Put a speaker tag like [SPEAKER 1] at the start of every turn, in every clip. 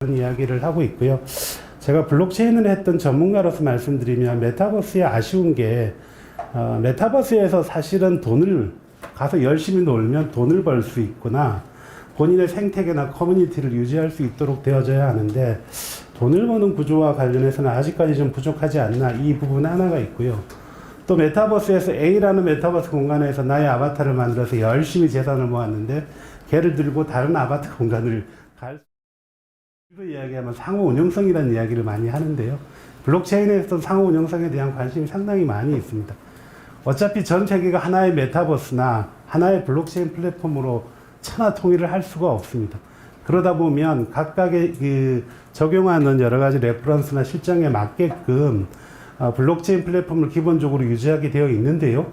[SPEAKER 1] 그런 이야기를 하고 있고요. 제가 블록체인을 했던 전문가로서 말씀드리면 메타버스에 아쉬운 게 메타버스에서 사실은 돈을 가서 열심히 놀면 돈을 벌 수 있구나, 본인의 생태계나 커뮤니티를 유지할 수 있도록 되어져야 하는데 돈을 버는 구조와 관련해서는 아직까지 좀 부족하지 않나, 이 부분 하나가 있고요. 또 메타버스에서 A라는 메타버스 공간에서 나의 아바타를 만들어서 열심히 재산을 모았는데 걔를 들고 다른 아바타 공간을 갈 이야기하면 상호 운용성이라는 이야기를 많이 하는데요. 블록체인에서 상호 운용성에 대한 관심이 상당히 많이 있습니다. 어차피 전 세계가 하나의 메타버스나 하나의 블록체인 플랫폼으로 천하 통일을 할 수가 없습니다. 그러다 보면 각각의 적용하는 여러 가지 레퍼런스나 실정에 맞게끔 블록체인 플랫폼을 기본적으로 유지하게 되어 있는데요.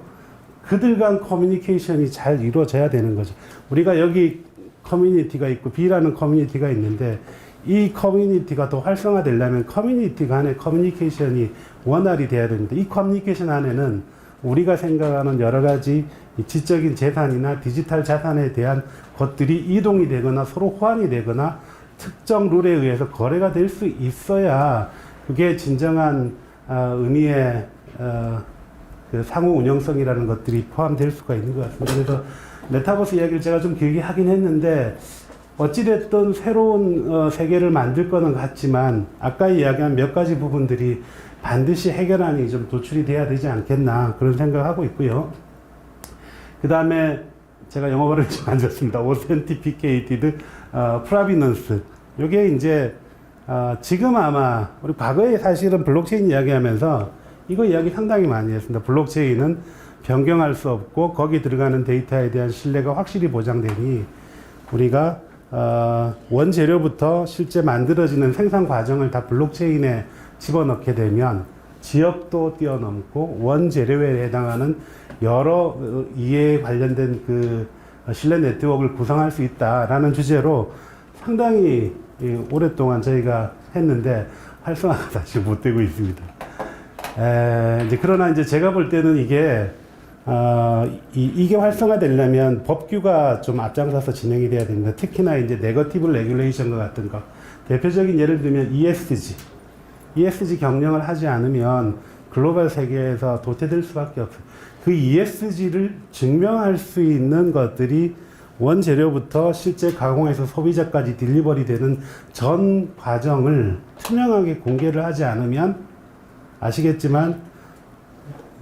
[SPEAKER 1] 그들 간 커뮤니케이션이 잘 이루어져야 되는 거죠. 우리가 여기 커뮤니티가 있고 B라는 커뮤니티가 있는데 이 커뮤니티가 더 활성화되려면 커뮤니티 간의 커뮤니케이션이 원활히 돼야 됩니다. 이 커뮤니케이션 안에는 우리가 생각하는 여러 가지 지적인 재산이나 디지털 자산에 대한 것들이 이동이 되거나 서로 호환이 되거나 특정 룰에 의해서 거래가 될 수 있어야 그게 진정한 의미의 그 상호 운영성이라는 것들이 포함될 수가 있는 것 같습니다. 그래서 메타버스 이야기를 제가 좀 길게 하긴 했는데 어찌됐든 새로운 세계를 만들 거는 같지만 아까 이야기한 몇 가지 부분들이 반드시 해결안이 좀 도출이 돼야 되지 않겠나, 그런 생각하고 있고요. 그 다음에 제가 영어 발음이 좀 안 좋습니다. Authenticated Provenance. 요게 이제 지금 아마 우리 과거에 사실은 블록체인 이야기하면서 이거 이야기 상당히 많이 했습니다. 블록체인은 변경할 수 없고 거기 들어가는 데이터에 대한 신뢰가 확실히 보장되니 우리가 원재료부터 실제 만들어지는 생산 과정을 다 블록체인에 집어넣게 되면 지역도 뛰어넘고 원재료에 해당하는 여러 이해에 관련된 그 신뢰 네트워크를 구성할 수 있다라는 주제로 상당히 오랫동안 저희가 했는데 활성화가 사실 못 되고 있습니다. 이제 그러나 이제 제가 볼 때는 이게 이게 활성화되려면 법규가 좀 앞장서서 진행이 돼야 됩니다. 특히나 이제 네거티브 레귤레이션과 같은 거. 대표적인 예를 들면 ESG 경영을 하지 않으면 글로벌 세계에서 도태될 수밖에 없어요. 그 ESG를 증명할 수 있는 것들이 원재료부터 실제 가공해서 소비자까지 딜리버리 되는 전 과정을 투명하게 공개를 하지 않으면 아시겠지만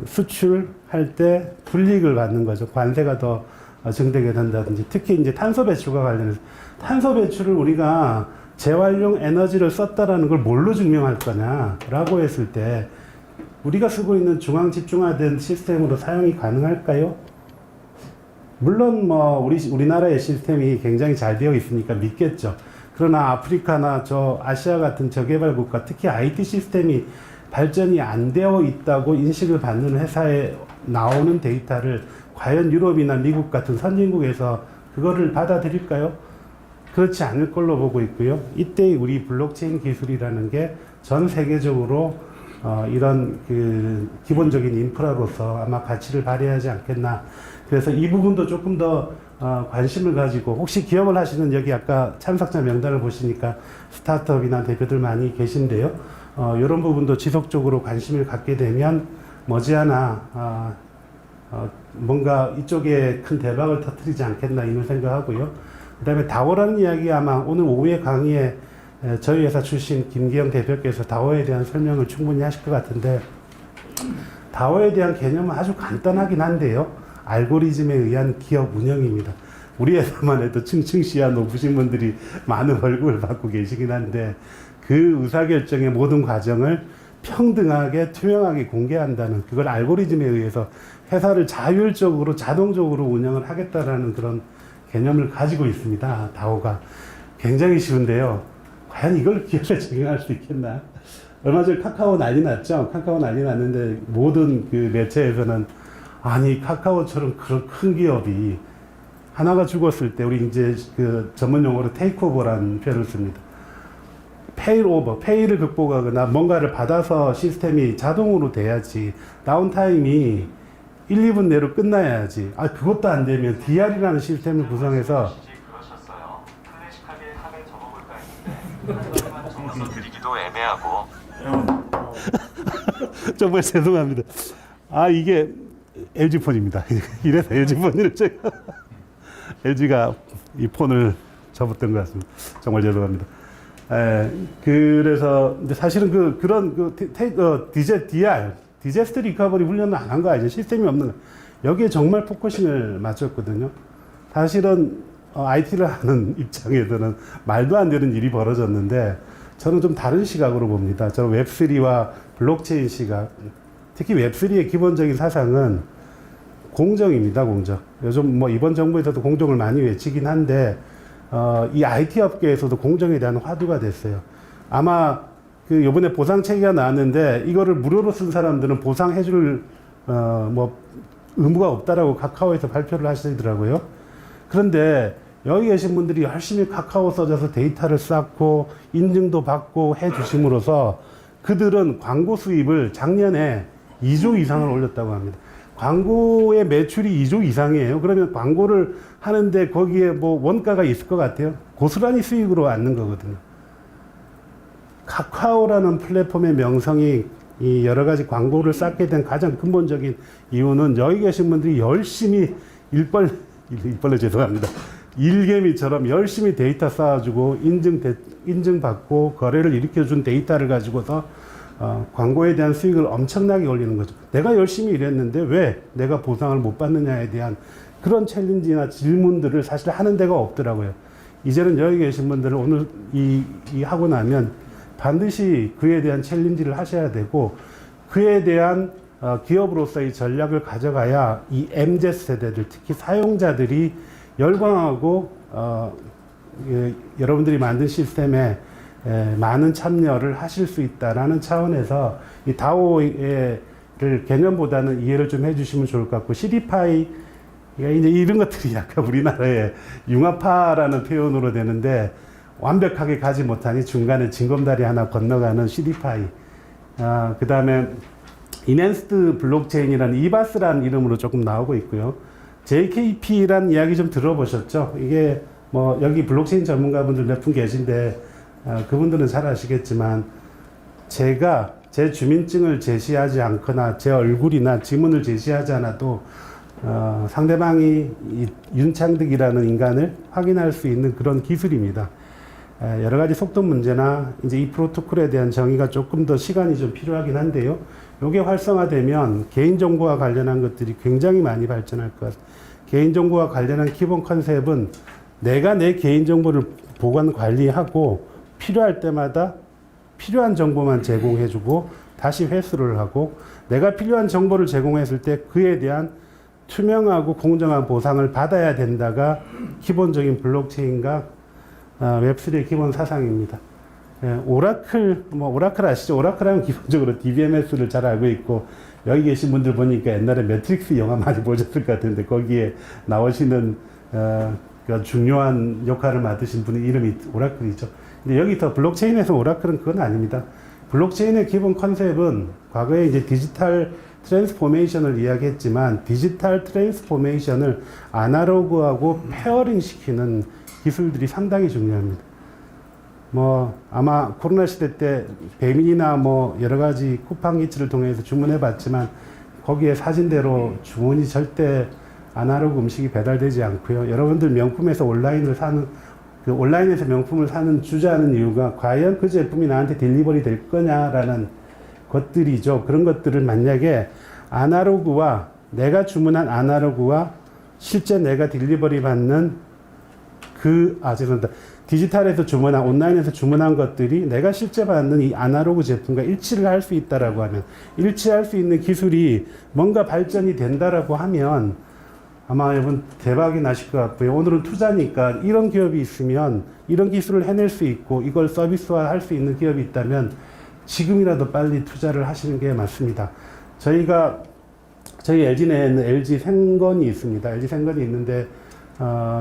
[SPEAKER 1] 수출할 때 불이익을 받는 거죠. 관세가 더 증대게 된다든지, 특히 이제 탄소 배출과 관련해서 탄소 배출을 우리가 재활용 에너지를 썼다라는 걸 뭘로 증명할 거냐라고 했을 때 우리가 쓰고 있는 중앙 집중화된 시스템으로 사용이 가능할까요? 물론 뭐 우리나라의 시스템이 굉장히 잘 되어 있으니까 믿겠죠. 그러나 아프리카나 아시아 같은 저개발 국가, 특히 IT 시스템이 발전이 안 되어 있다고 인식을 받는 회사에 나오는 데이터를 과연 유럽이나 미국 같은 선진국에서 그거를 받아들일까요? 그렇지 않을 걸로 보고 있고요. 이때 우리 블록체인 기술이라는 게 전 세계적으로 이런 그 기본적인 인프라로서 아마 가치를 발휘하지 않겠나. 그래서 이 부분도 조금 더 관심을 가지고, 혹시 기업을 하시는 여기 아까 참석자 명단을 보시니까 스타트업이나 대표들 많이 계신데요. 이런 부분도 지속적으로 관심을 갖게 되면 머지않아 뭔가 이쪽에 큰 대박을 터뜨리지 않겠나, 이런 생각하고요. 그 다음에 다오라는 이야기 아마 오늘 오후에 강의에 저희 회사 출신 김기영 대표께서 다오에 대한 설명을 충분히 하실 것 같은데, 다오에 대한 개념은 아주 간단하긴 한데요. 알고리즘에 의한 기업 운영입니다. 우리 회사만 해도 층층시야 높으신 분들이 많은 월급을 받고 계시긴 한데 그 의사결정의 모든 과정을 평등하게 투명하게 공개한다는, 그걸 알고리즘에 의해서 회사를 자율적으로 자동적으로 운영을 하겠다라는 그런 개념을 가지고 있습니다. 다오가 굉장히 쉬운데요. 과연 이걸 기업에 적용할 수 있겠나? 얼마 전에 카카오 난리 났죠? 카카오 난리 났는데 모든 그 매체에서는 아니 카카오처럼 그런 큰 기업이 하나가 죽었을 때 우리 이제 그 전문 용어로 테이크오버라는 표현을 씁니다. 페이오버, 페이를 극복하거나 뭔가를 받아서 시스템이 자동으로 돼야지, 다운타임이 1, 2분 내로 끝나야지. 그것도 안 되면 DR이라는 시스템을 구성해서
[SPEAKER 2] 하고.
[SPEAKER 1] 정말 죄송합니다. 아, 이게 LG 폰입니다. 이래서 LG 폰을 제가 LG가 이 폰을 접었던 것 같습니다. 정말 죄송합니다. 그래서 근데 사실은 그런 디제스트 리커버리 훈련을 안 한 거 아니죠? 시스템이 없는 거. 여기에 정말 포커싱을 맞췄거든요. 사실은 IT를 하는 입장에서는 말도 안 되는 일이 벌어졌는데 저는 좀 다른 시각으로 봅니다. 저는 웹3와 블록체인 시각, 특히 웹3의 기본적인 사상은 공정입니다. 공정. 요즘 뭐 이번 정부에서도 공정을 많이 외치긴 한데 이 IT 업계에서도 공정에 대한 화두가 됐어요. 아마 그 요번에 보상 체계가 나왔는데 이거를 무료로 쓴 사람들은 보상해줄 뭐 의무가 없다라고 카카오에서 발표를 하시더라고요. 그런데 여기 계신 분들이 열심히 카카오 써줘서 데이터를 쌓고 인증도 받고 해 주심으로써 그들은 광고 수입을 작년에 2조 이상을 올렸다고 합니다. 광고의 매출이 2조 이상이에요. 그러면 광고를 하는데 거기에 뭐 원가가 있을 것 같아요? 고스란히 수익으로 앉는 거거든요. 카카오라는 플랫폼의 명성이 이 여러 가지 광고를 쌓게 된 가장 근본적인 이유는 여기 계신 분들이 열심히 일벌레 죄송합니다. 일개미처럼 열심히 데이터 쌓아주고 인증받고 거래를 일으켜준 데이터를 가지고서 광고에 대한 수익을 엄청나게 올리는 거죠. 내가 열심히 일했는데 왜 내가 보상을 못 받느냐에 대한 그런 챌린지나 질문들을 사실 하는 데가 없더라고요. 이제는 여기 계신 분들은 오늘 이 하고 나면 반드시 그에 대한 챌린지를 하셔야 되고 그에 대한 기업으로서의 전략을 가져가야 이 MZ 세대들 특히 사용자들이 열광하고 여러분들이 만든 시스템에 많은 참여를 하실 수 있다라는 차원에서 이 다오를 개념보다는 이해를 좀 해주시면 좋을 것 같고 CD파이 이제 이런 것들이 약간 우리나라의 융합파라는 표현으로 되는데 완벽하게 가지 못하니 중간에 징검다리 하나 건너가는 CD파이 그 다음에 이넨스드 블록체인이라는 이바스라는 이름으로 조금 나오고 있고요. JKP라는 이야기 좀 들어보셨죠? 이게 뭐 여기 블록체인 전문가분들 몇 분 계신데 그분들은 잘 아시겠지만 제가 제 주민증을 제시하지 않거나 제 얼굴이나 지문을 제시하지 않아도 상대방이 이 윤창득이라는 인간을 확인할 수 있는 그런 기술입니다. 여러 가지 속도 문제나 이제 이 프로토콜에 대한 정의가 조금 더 시간이 좀 필요하긴 한데요. 이게 활성화되면 개인정보와 관련한 것들이 굉장히 많이 발전할 것 같아요. 개인정보와 관련한 기본 컨셉은 내가 내 개인정보를 보관 관리하고 필요할 때마다 필요한 정보만 제공해주고 다시 회수를 하고 내가 필요한 정보를 제공했을 때 그에 대한 투명하고 공정한 보상을 받아야 된다가 기본적인 블록체인과 웹3의 기본 사상입니다. 오라클 아시죠? 오라클 하면 기본적으로 DBMS를 잘 알고 있고 여기 계신 분들 보니까 옛날에 매트릭스 영화 많이 보셨을 것 같은데 거기에 나오시는 중요한 역할을 맡으신 분의 이름이 오라클이죠. 근데 여기서 블록체인에서 오라클은 그건 아닙니다. 블록체인의 기본 컨셉은 과거에 이제 디지털 트랜스포메이션을 이야기했지만 디지털 트랜스포메이션을 아날로그하고 페어링 시키는 기술들이 상당히 중요합니다. 뭐 아마 코로나 시대 때 배민이나 뭐 여러 가지 쿠팡 이츠를 통해서 주문해 봤지만 거기에 사진대로 주문이 절대 아날로그 음식이 배달되지 않고요. 여러분들 명품에서 온라인에서 명품을 사는 주저하는 이유가 과연 그 제품이 나한테 딜리버리 될 거냐라는 것들이죠. 그런 것들을 만약에 아날로그와 내가 주문한 아날로그와 실제 내가 딜리버리 받는 죄송합니다. 디지털에서 주문한, 온라인에서 주문한 것들이 내가 실제 받는 이 아날로그 제품과 일치를 할 수 있다라고 하면, 일치할 수 있는 기술이 뭔가 발전이 된다라고 하면 아마 여러분 대박이 나실 것 같고요. 오늘은 투자니까 이런 기업이 있으면 이런 기술을 해낼 수 있고 이걸 서비스화 할 수 있는 기업이 있다면 지금이라도 빨리 투자를 하시는 게 맞습니다. 저희 LG 내에는 LG 생건이 있습니다. LG 생건이 있는데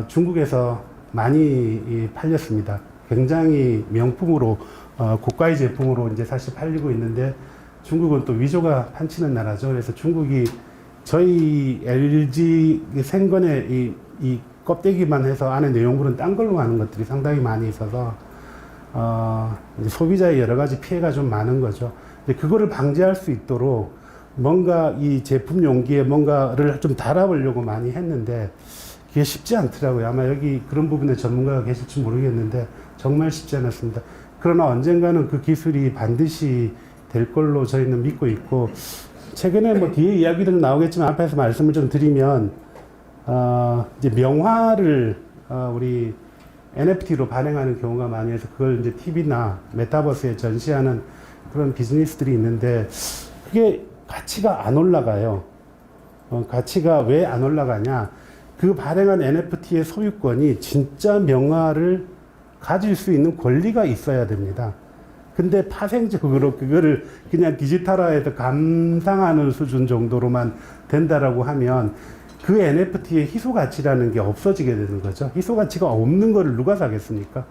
[SPEAKER 1] 중국에서 많이 팔렸습니다. 굉장히 명품으로 고가의 제품으로 이제 사실 팔리고 있는데 중국은 또 위조가 판치는 나라죠. 그래서 중국이 저희 LG 생건의 이 껍데기만 해서 안에 내용물은 딴 걸로 가는 것들이 상당히 많이 있어서 이제 소비자의 여러 가지 피해가 좀 많은 거죠. 근데 그거를 방지할 수 있도록 뭔가 이 제품 용기에 뭔가를 좀 달아보려고 많이 했는데 그게 쉽지 않더라고요. 아마 여기 그런 부분에 전문가가 계실지 모르겠는데 정말 쉽지 않았습니다. 그러나 언젠가는 그 기술이 반드시 될 걸로 저희는 믿고 있고, 최근에 뭐 뒤에 이야기들은 나오겠지만 앞에서 말씀을 좀 드리면, 이제 명화를, 우리 NFT로 발행하는 경우가 많이 해서 그걸 이제 TV나 메타버스에 전시하는 그런 비즈니스들이 있는데, 그게 가치가 안 올라가요. 가치가 왜 안 올라가냐? 그 발행한 NFT의 소유권이 진짜 명화를 가질 수 있는 권리가 있어야 됩니다. 근데 파생적으로 그거를 그냥 디지털화해서 감상하는 수준 정도로만 된다라고 하면 그 NFT의 희소 가치라는 게 없어지게 되는 거죠. 희소 가치가 없는 거를 누가 사겠습니까?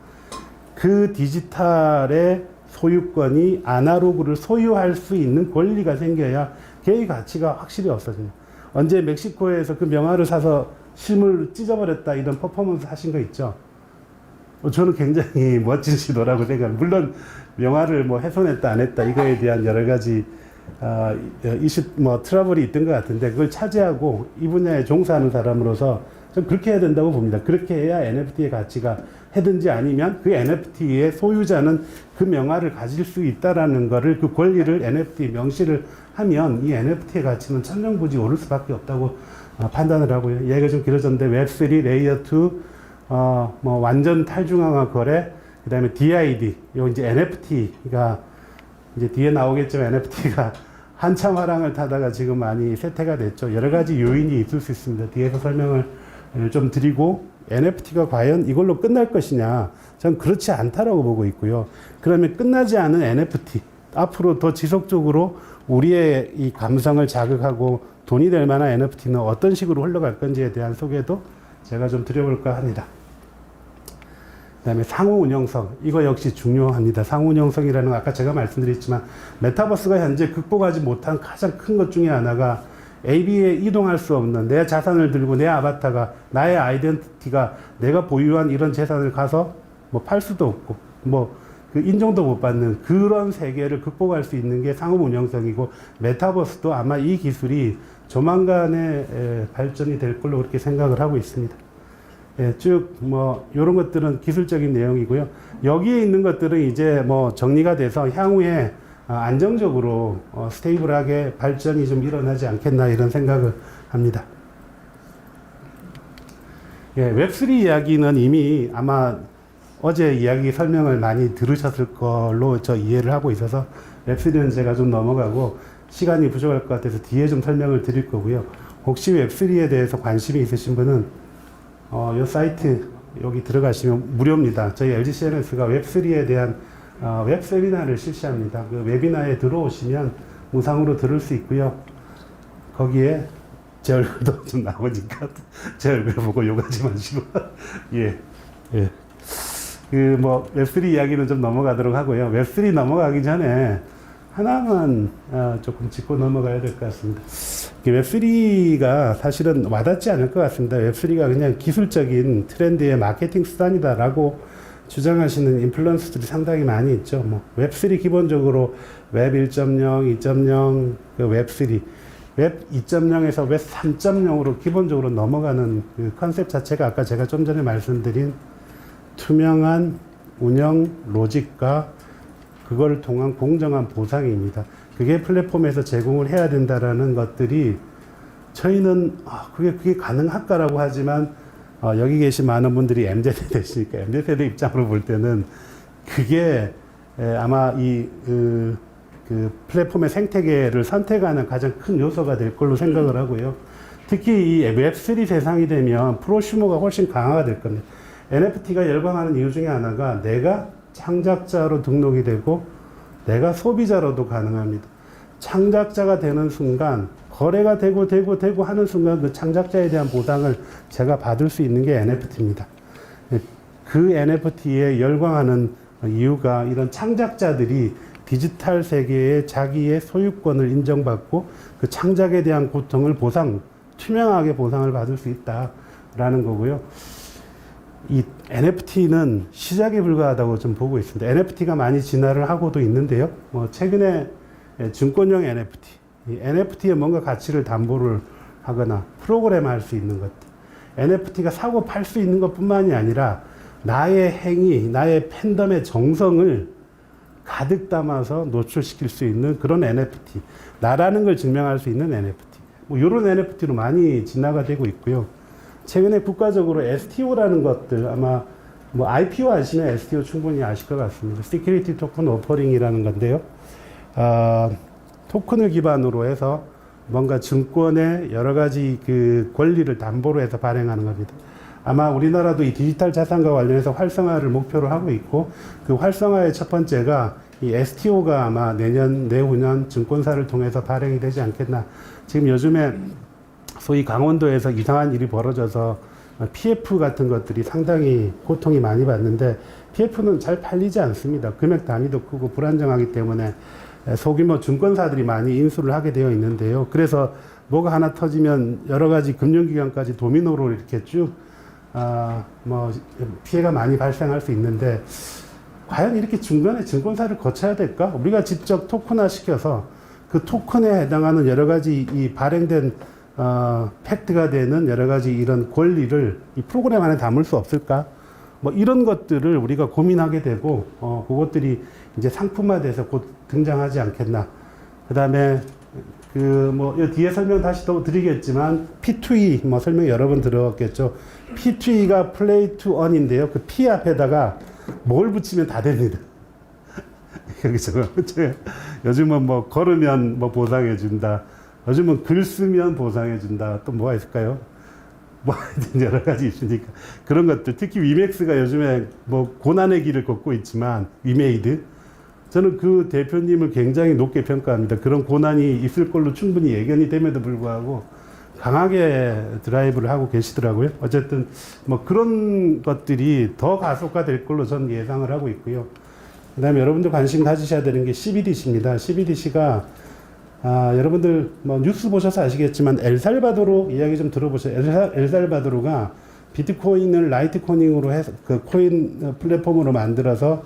[SPEAKER 1] 그 디지털의 소유권이 아날로그를 소유할 수 있는 권리가 생겨야 걔의 가치가 확실히 없어져요. 언제 멕시코에서 그 명화를 사서 실물 찢어버렸다 이런 퍼포먼스 하신 거 있죠? 저는 굉장히 멋진 시도라고 생각합니다. 물론 명화를 뭐 훼손했다 안 했다 이거에 대한 여러 가지 이슈 뭐 트러블이 있던 것 같은데 그걸 차지하고 이 분야에 종사하는 사람으로서 좀 그렇게 해야 된다고 봅니다. 그렇게 해야 NFT의 가치가 해든지 아니면 그 NFT의 소유자는 그 명화를 가질 수 있다라는 거를 그 권리를 NFT 명시를 하면 이 NFT의 가치는 천정부지 오를 수밖에 없다고 판단을 하고요. 얘기가 좀 길어졌는데 웹3, 레이어2, 뭐 완전 탈중앙화 거래, 그 다음에 DID, 요 이제 NFT가 이제 뒤에 나오겠지만 NFT가 한참 화랑을 타다가 지금 많이 쇠퇴가 됐죠. 여러 가지 요인이 있을 수 있습니다. 뒤에서 설명을 좀 드리고 NFT가 과연 이걸로 끝날 것이냐? 저는 그렇지 않다라고 보고 있고요. 그러면 끝나지 않은 NFT, 앞으로 더 지속적으로 우리의 이 감성을 자극하고 돈이 될 만한 NFT는 어떤 식으로 흘러갈 건지에 대한 소개도 제가 좀 드려볼까 합니다. 그 다음에 상호 운영성, 이거 역시 중요합니다. 상호 운영성이라는 건 아까 제가 말씀드렸지만 메타버스가 현재 극복하지 못한 가장 큰 것 중에 하나가 AB에 이동할 수 없는 내 자산을 들고 내 아바타가 나의 아이덴티티가 내가 보유한 이런 재산을 가서 뭐 팔 수도 없고 뭐 그 인정도 못 받는 그런 세계를 극복할 수 있는 게 상호 운영성이고, 메타버스도 아마 이 기술이 조만간에 발전이 될 걸로 그렇게 생각을 하고 있습니다. 예, 쭉 뭐 이런 것들은 기술적인 내용이고요. 여기에 있는 것들은 이제 뭐 정리가 돼서 향후에 안정적으로 스테이블하게 발전이 좀 일어나지 않겠나 이런 생각을 합니다. 예, 웹3 이야기는 이미 아마 어제 이야기 설명을 많이 들으셨을 걸로 저 이해를 하고 있어서 웹3는 제가 좀 넘어가고 시간이 부족할 것 같아서 뒤에 좀 설명을 드릴 거고요. 혹시 웹3에 대해서 관심이 있으신 분은 이 사이트 여기 들어가시면 무료입니다. 저희 LG CNS가 웹3에 대한 웹 세미나를 실시합니다. 그 웨비나에 들어오시면 무상으로 들을 수 있고요. 거기에 제 얼굴도 좀 나오니까 제 얼굴 보고 욕하지 마시고 예. 그 뭐 웹3 이야기는 좀 넘어가도록 하고요. 웹3 넘어가기 전에 하나만 조금 짚고 넘어가야 될 것 같습니다. 웹3가 사실은 와닿지 않을 것 같습니다. 웹3가 그냥 기술적인 트렌드의 마케팅 수단이다라고 주장하시는 인플루언서들이 상당히 많이 있죠. 뭐 웹3 기본적으로 웹 1.0, 2.0, 그 웹3, 웹 2.0에서 웹 3.0으로 기본적으로 넘어가는 그 컨셉 자체가 아까 제가 좀 전에 말씀드린 투명한 운영 로직과 그걸 통한 공정한 보상입니다. 그게 플랫폼에서 제공을 해야 된다라는 것들이 저희는 그게 가능할까라고 하지만 여기 계신 많은 분들이 MZ세대 되시니까 MZ세대 입장으로 볼 때는 그게 아마 그 플랫폼의 생태계를 선택하는 가장 큰 요소가 될 걸로 생각을 하고요. 특히 이 웹3 세상이 되면 프로슈머가 훨씬 강화가 될 겁니다. NFT가 열광하는 이유 중에 하나가 내가 창작자로 등록이 되고 내가 소비자로도 가능합니다. 창작자가 되는 순간 거래가 되고 하는 순간 그 창작자에 대한 보상을 제가 받을 수 있는 게 NFT입니다. 그 NFT에 열광하는 이유가 이런 창작자들이 디지털 세계에 자기의 소유권을 인정받고 그 창작에 대한 고통을 투명하게 보상을 받을 수 있다라는 거고요. 이 NFT는 시작에 불과하다고 좀 보고 있습니다. NFT가 많이 진화를 하고도 있는데요. 최근에 증권형 NFT, 이 NFT에 뭔가 가치를 담보를 하거나 프로그램할 수 있는 것들. NFT가 사고 팔 수 있는 것뿐만이 아니라 나의 행위, 나의 팬덤의 정성을 가득 담아서 노출시킬 수 있는 그런 NFT. 나라는 걸 증명할 수 있는 NFT. 이런 NFT로 많이 진화가 되고 있고요. 최근에 국가적으로 STO라는 것들, 아마 IPO 아시면 STO 충분히 아실 것 같습니다. Security Token Offering이라는 건데요. 토큰을 기반으로 해서 뭔가 증권의 여러 가지 그 권리를 담보로 해서 발행하는 겁니다. 아마 우리나라도 이 디지털 자산과 관련해서 활성화를 목표로 하고 있고, 그 활성화의 첫 번째가 이 STO가 아마 내년, 내후년 증권사를 통해서 발행이 되지 않겠나. 지금 요즘에 소위 강원도에서 이상한 일이 벌어져서 PF 같은 것들이 상당히 고통이 많이 받는데, PF는 잘 팔리지 않습니다. 금액 단위도 크고 불안정하기 때문에 소규모 증권사들이 많이 인수를 하게 되어 있는데요. 그래서 뭐가 하나 터지면 여러 가지 금융기관까지 도미노로 이렇게 쭉 피해가 많이 발생할 수 있는데, 과연 이렇게 중간에 증권사를 거쳐야 될까? 우리가 직접 토큰화 시켜서 그 토큰에 해당하는 여러 가지 이 발행된 팩트가 되는 여러 가지 이런 권리를 이 프로그램 안에 담을 수 없을까? 이런 것들을 우리가 고민하게 되고, 그것들이 이제 상품화돼서 곧 등장하지 않겠나. 그 다음에 뒤에 설명 다시 또 드리겠지만, P2E, 설명 여러 번 들어봤겠죠. P2E가 Play to Earn인데요. 그 P 앞에다가 뭘 붙이면 다 됩니다. 여기서. 요즘은 걸으면 보상해준다. 요즘은 글 쓰면 보상해준다. 또 뭐가 있을까요? 여러 가지 있으니까. 그런 것들. 특히 위맥스가 요즘에 고난의 길을 걷고 있지만, 위메이드. 저는 그 대표님을 굉장히 높게 평가합니다. 그런 고난이 있을 걸로 충분히 예견이 됨에도 불구하고 강하게 드라이브를 하고 계시더라고요. 어쨌든 그런 것들이 더 가속화될 걸로 저는 예상을 하고 있고요. 그 다음에 여러분들 관심 가지셔야 되는 게 CBDC입니다. CBDC가 여러분들 뉴스 보셔서 아시겠지만 엘살바도르 이야기 좀 들어보세요. 엘살바도르가 비트코인을 라이트코인으로 해서 그 코인 플랫폼으로 만들어서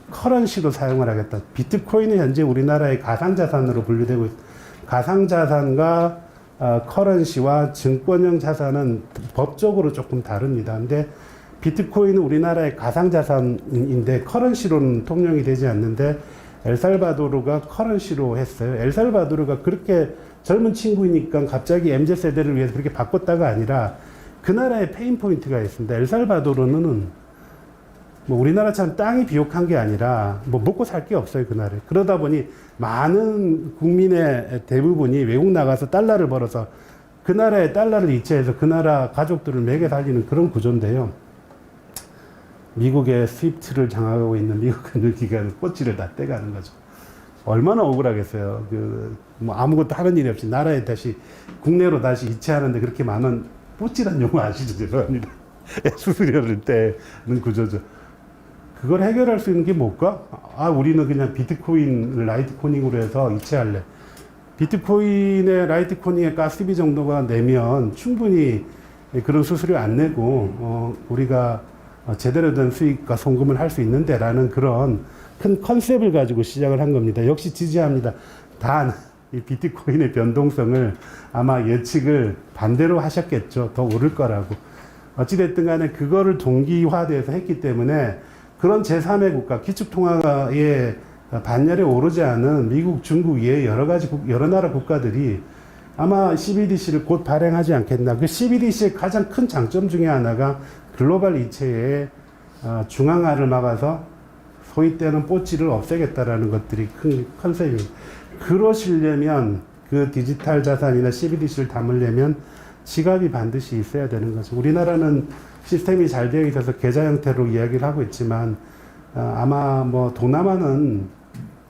[SPEAKER 1] 커런시로 사용을 하겠다. 비트코인은 현재 우리나라의 가상자산으로 분류되고 있습니다. 가상자산과 커런시와 증권형 자산은 법적으로 조금 다릅니다. 근데 비트코인은 우리나라의 가상자산인데 커런시로는 통용이 되지 않는데, 엘살바도르가 커런시로 했어요. 엘살바도르가 그렇게 젊은 친구이니까 갑자기 MZ세대를 위해서 그렇게 바꿨다가 아니라 그 나라의 페인 포인트가 있습니다. 엘살바도르는 우리나라처럼 땅이 비옥한 게 아니라 먹고 살 게 없어요, 그 나라에. 그러다 보니 많은 국민의 대부분이 외국 나가서 달러를 벌어서 그 나라의 달러를 이체해서 그 나라 가족들을 먹여 살리는 그런 구조인데요. 미국의 스위프트를 장악하고 있는 미국 금융기관은 꼬치를 다 떼가는 거죠. 얼마나 억울하겠어요. 아무것도 하는 일이 없이 나라에 다시, 국내로 다시 이체하는데 그렇게 많은 뽀찌란 용어 아시죠? 죄송합니다. 수수료를 떼는 구조죠. 그걸 해결할 수 있는 게 뭘까? 우리는 그냥 비트코인을 라이트코인으로 해서 이체할래. 비트코인의 라이트코인의 가스비 정도가 내면 충분히 그런 수수료 안 내고, 우리가 제대로 된 수익과 송금을 할 수 있는데 라는 그런 큰 컨셉을 가지고 시작을 한 겁니다. 역시 지지합니다. 단, 이 비트코인의 변동성을 아마 예측을 반대로 하셨겠죠. 더 오를 거라고. 어찌됐든 간에 그거를 동기화돼서 했기 때문에 그런 제3의 국가, 기축통화에 반열에 오르지 않은 미국, 중국 외에 여러 나라 국가들이 아마 CBDC를 곧 발행하지 않겠나. 그 CBDC의 가장 큰 장점 중에 하나가 글로벌 이체의 중앙화를 막아서 소위 때는 뽀찌를 없애겠다라는 것들이 큰 컨셉입니다. 그러시려면 그 디지털 자산이나 CBDC를 담으려면 지갑이 반드시 있어야 되는 거죠. 우리나라는 시스템이 잘 되어 있어서 계좌 형태로 이야기를 하고 있지만, 아마 동남아는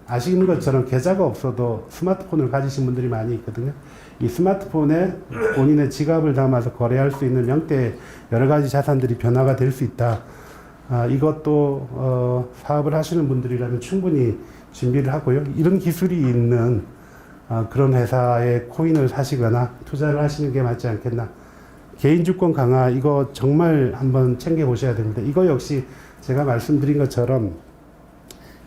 [SPEAKER 1] 아시는 것처럼 계좌가 없어도 스마트폰을 가지신 분들이 많이 있거든요. 이 스마트폰에 본인의 지갑을 담아서 거래할 수 있는 형태의 여러 가지 자산들이 변화가 될 수 있다. 이것도 사업을 하시는 분들이라면 충분히 준비를 하고요. 이런 기술이 있는 그런 회사의 코인을 사시거나 투자를 하시는 게 맞지 않겠나. 개인주권 강화 이거 정말 한번 챙겨보셔야 됩니다. 이거 역시 제가 말씀드린 것처럼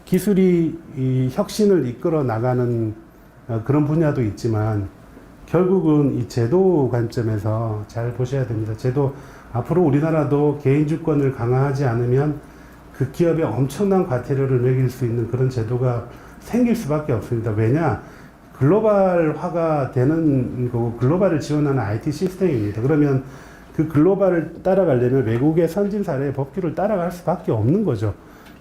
[SPEAKER 1] 기술이 이 혁신을 이끌어 나가는 그런 분야도 있지만 결국은 이 제도 관점에서 잘 보셔야 됩니다. 제도 앞으로 우리나라도 개인주권을 강화하지 않으면 그 기업에 엄청난 과태료를 매길 수 있는 그런 제도가 생길 수밖에 없습니다. 왜냐? 글로벌화가 되는 거고 글로벌을 지원하는 IT 시스템입니다. 그러면 그 글로벌을 따라가려면 외국의 선진 사례의 법규를 따라갈 수밖에 없는 거죠.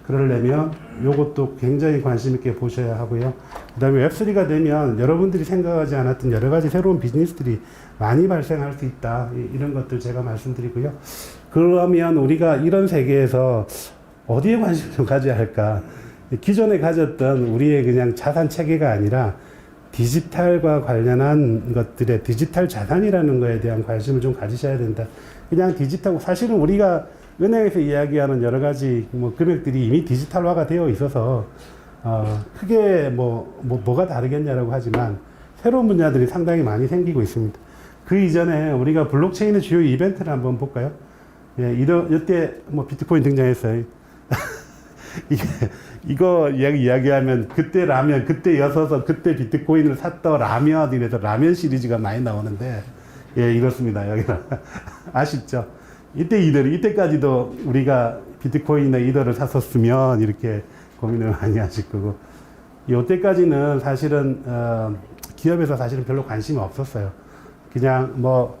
[SPEAKER 1] 그러려면 이것도 굉장히 관심 있게 보셔야 하고요. 그 다음에 웹3가 되면 여러분들이 생각하지 않았던 여러 가지 새로운 비즈니스들이 많이 발생할 수 있다. 이런 것들 제가 말씀드리고요. 그러면 우리가 이런 세계에서 어디에 관심을 좀 가져야 할까? 기존에 가졌던 우리의 그냥 자산 체계가 아니라 디지털과 관련한 것들의 디지털 자산이라는 거에 대한 관심을 좀 가지셔야 된다. 그냥 디지털, 사실은 우리가 은행에서 이야기하는 여러 가지 뭐 금액들이 이미 디지털화가 되어 있어서, 크게 뭐가 다르겠냐라고 하지만 새로운 분야들이 상당히 많이 생기고 있습니다. 그 이전에 우리가 블록체인의 주요 이벤트를 한번 볼까요? 예, 이때 뭐 비트코인 등장했어요. 이거 이야기하면 그때 라면, 그때 여서서 그때 비트코인을 샀던 라면, 이래서 라면 시리즈가 많이 나오는데, 예, 이렇습니다. 여기는. 아쉽죠? 이때까지도 우리가 비트코인이나 이더를 샀었으면 이렇게 고민을 많이 하실 거고, 이때까지는 사실은, 기업에서 사실은 별로 관심이 없었어요. 그냥 뭐,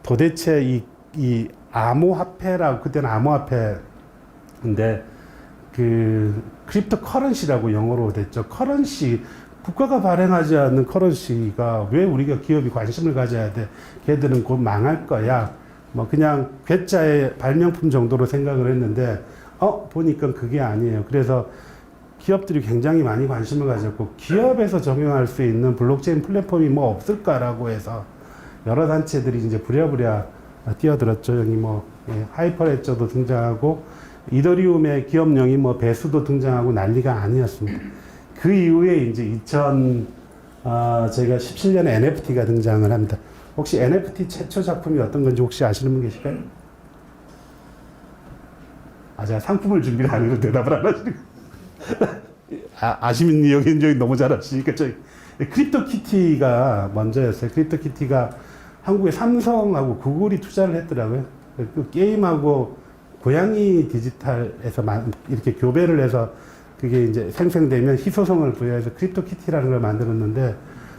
[SPEAKER 1] 도대체 이 암호화폐라고, 그때는 암호화폐인데, 크립토 커런시라고 영어로 됐죠. 커런시, 국가가 발행하지 않는 커런시가 왜 우리가 기업이 관심을 가져야 돼? 걔들은 곧 망할 거야. 뭐 그냥 괴짜의 발명품 정도로 생각을 했는데, 보니까 그게 아니에요. 그래서 기업들이 굉장히 많이 관심을 가졌고, 기업에서 적용할 수 있는 블록체인 플랫폼이 뭐 없을까라고 해서 여러 단체들이 이제 부랴부랴 뛰어들었죠. 여기 하이퍼레저도 등장하고, 이더리움의 기업명이 배수도 등장하고 난리가 아니었습니다. 그 이후에 이제 제가 17년에 NFT가 등장을 합니다. 혹시 NFT 최초 작품이 어떤 건지 혹시 아시는 분 계실까요? 제가 상품을 준비를 안 해도 대답을 안 하시는 아시면 여기 너무 잘 아시니까 크립토 키티가 먼저였어요. 크립토 키티가 한국에 삼성하고 구글이 투자를 했더라고요. 그 게임하고 고양이 디지털에서 이렇게 교배를 해서 그게 이제 생성되면 희소성을 부여해서 크립토 키티라는 걸 만들었는데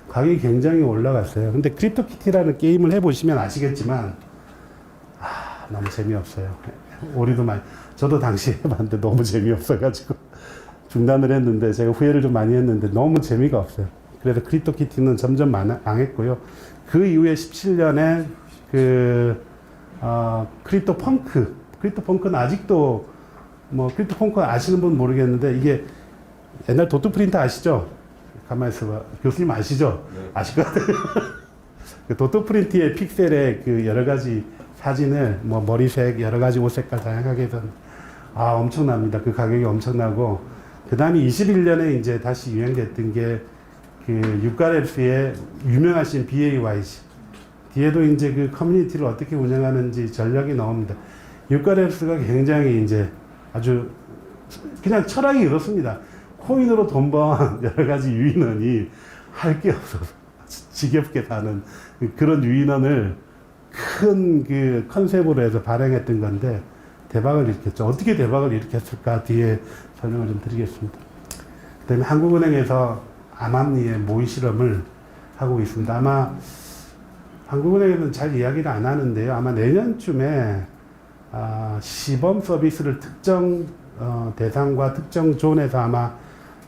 [SPEAKER 1] 가격이 굉장히 올라갔어요. 근데 크립토 키티라는 게임을 해보시면 아시겠지만, 너무 재미없어요. 우리도 저도 당시에 해봤는데 너무 재미없어가지고 중단을 했는데, 제가 후회를 좀 많이 했는데 너무 재미가 없어요. 그래서 크립토 키티는 점점 망했고요. 그 이후에 17년에 크립토 펑크는 아직도 크립토 펑크 아시는 분 모르겠는데, 이게 옛날 도트 프린터 아시죠? 가만히 있어봐. 교수님 아시죠? 네. 아실 것 같아요. 그 도트 프린트의 픽셀의 여러 가지 사진을 머리색, 여러 가지 옷 색깔 다양하게 해서 엄청납니다. 그 가격이 엄청나고, 그 다음에 21년에 이제 다시 유행됐던 게 유가랩스의 유명하신 BAYC. 뒤에도 이제 그 커뮤니티를 어떻게 운영하는지 전략이 나옵니다. 유가랩스가 굉장히 이제 아주 그냥 철학이 이렇습니다. 코인으로 돈 번 여러 가지 유인원이 할 게 없어서 지겹게 사는 그런 유인원을 큰 컨셉으로 해서 발행했던 건데 대박을 일으켰죠. 어떻게 대박을 일으켰을까 뒤에 설명을 좀 드리겠습니다. 그 다음에 한국은행에서 암암리의 모의 실험을 하고 있습니다. 아마 한국은행에서는 잘 이야기를 안 하는데요. 아마 내년쯤에 시범 서비스를 특정 대상과 특정 존에서 아마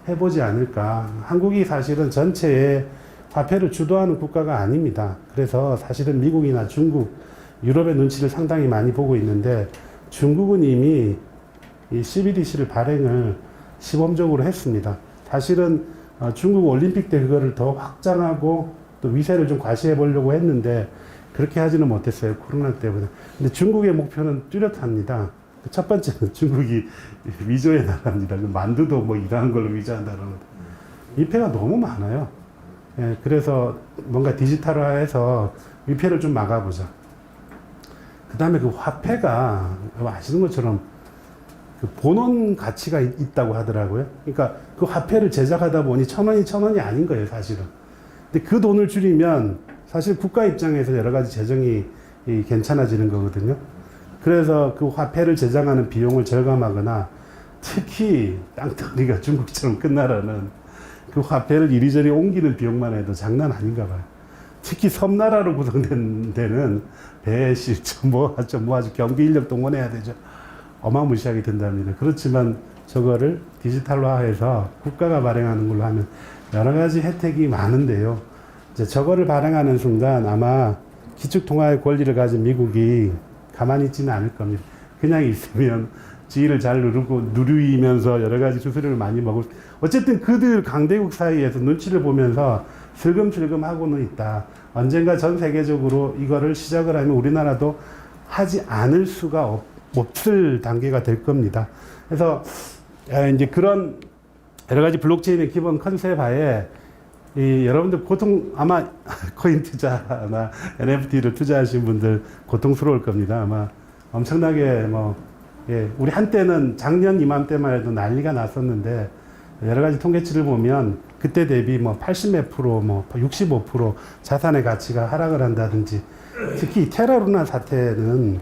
[SPEAKER 1] 해보지 않을까. 한국이 사실은 전체의 화폐를 주도하는 국가가 아닙니다. 그래서 사실은 미국이나 중국, 유럽의 눈치를 상당히 많이 보고 있는데, 중국은 이미 이 CBDC를 발행을 시범적으로 했습니다. 사실은 중국 올림픽 때 그거를 더 확장하고 또 위세를 좀 과시해 보려고 했는데 그렇게 하지는 못했어요. 코로나 때문에. 근데 중국의 목표는 뚜렷합니다. 첫 번째는 중국이 위조의 나라입니다. 만두도 이상한 걸로 위조한다는 거. 위패가 너무 많아요. 예, 그래서 뭔가 디지털화해서 위패를 좀 막아보자. 그 다음에 그 화폐가 아시는 것처럼 그 본원 가치가 있다고 하더라고요. 그러니까 그 화폐를 제작하다 보니 1,000원이 1,000원이 아닌 거예요, 사실은. 근데 그 돈을 줄이면 사실 국가 입장에서 여러 가지 재정이 괜찮아지는 거거든요. 그래서 그 화폐를 제작하는 비용을 절감하거나 특히 땅덩어리가 중국처럼 큰 나라는 그 화폐를 이리저리 옮기는 비용만 해도 장난 아닌가 봐요. 특히 섬나라로 구성된 데는 배에 실죠, 뭐 아주 경비 인력 동원해야 되죠. 어마무시하게 된답니다. 그렇지만 저거를 디지털화해서 국가가 발행하는 걸로 하면 여러 가지 혜택이 많은데요. 이제 저거를 발행하는 순간 아마 기축통화의 권리를 가진 미국이 가만히 있지는 않을 겁니다. 그냥 있으면 지위를 잘 누리면서 여러 가지 수수료를 많이 먹을, 어쨌든 그들 강대국 사이에서 눈치를 보면서 슬금슬금 하고는 있다. 언젠가 전 세계적으로 이거를 시작을 하면 우리나라도 하지 않을 수가 없을 단계가 될 겁니다. 그래서 이제 그런 여러 가지 블록체인의 기본 컨셉 하에 여러분들 보통 아마 코인 투자나 NFT를 투자하신 분들 고통스러울 겁니다. 아마 엄청나게 우리 한때는 작년 이맘때만 해도 난리가 났었는데 여러 가지 통계치를 보면 그때 대비 80몇 프로, 65% 자산의 가치가 하락을 한다든지, 특히 테라루나 사태는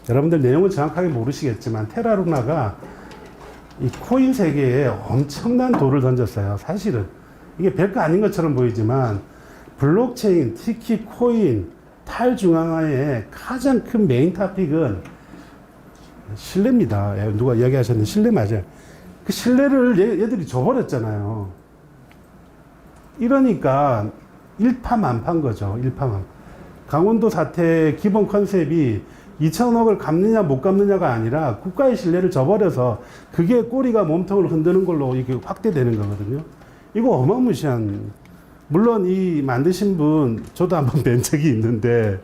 [SPEAKER 1] 여러분들 내용을 정확하게 모르시겠지만 테라루나가 이 코인 세계에 엄청난 돌을 던졌어요. 사실은 이게 별거 아닌 것처럼 보이지만 블록체인, 특히 코인, 탈중앙화의 가장 큰 메인 토픽은 신뢰입니다. 누가 이야기하셨는데 신뢰 맞아요. 그 신뢰를 얘들이 줘버렸잖아요. 이러니까 일파만파인 거죠. 일파만파. 강원도 사태의 기본 컨셉이 2천억을 갚느냐 못 갚느냐가 아니라 국가의 신뢰를 줘버려서 그게 꼬리가 몸통을 흔드는 걸로 이게 확대되는 거거든요. 이거 어마무시한, 물론 이 만드신 분 저도 한번 뵌 적이 있는데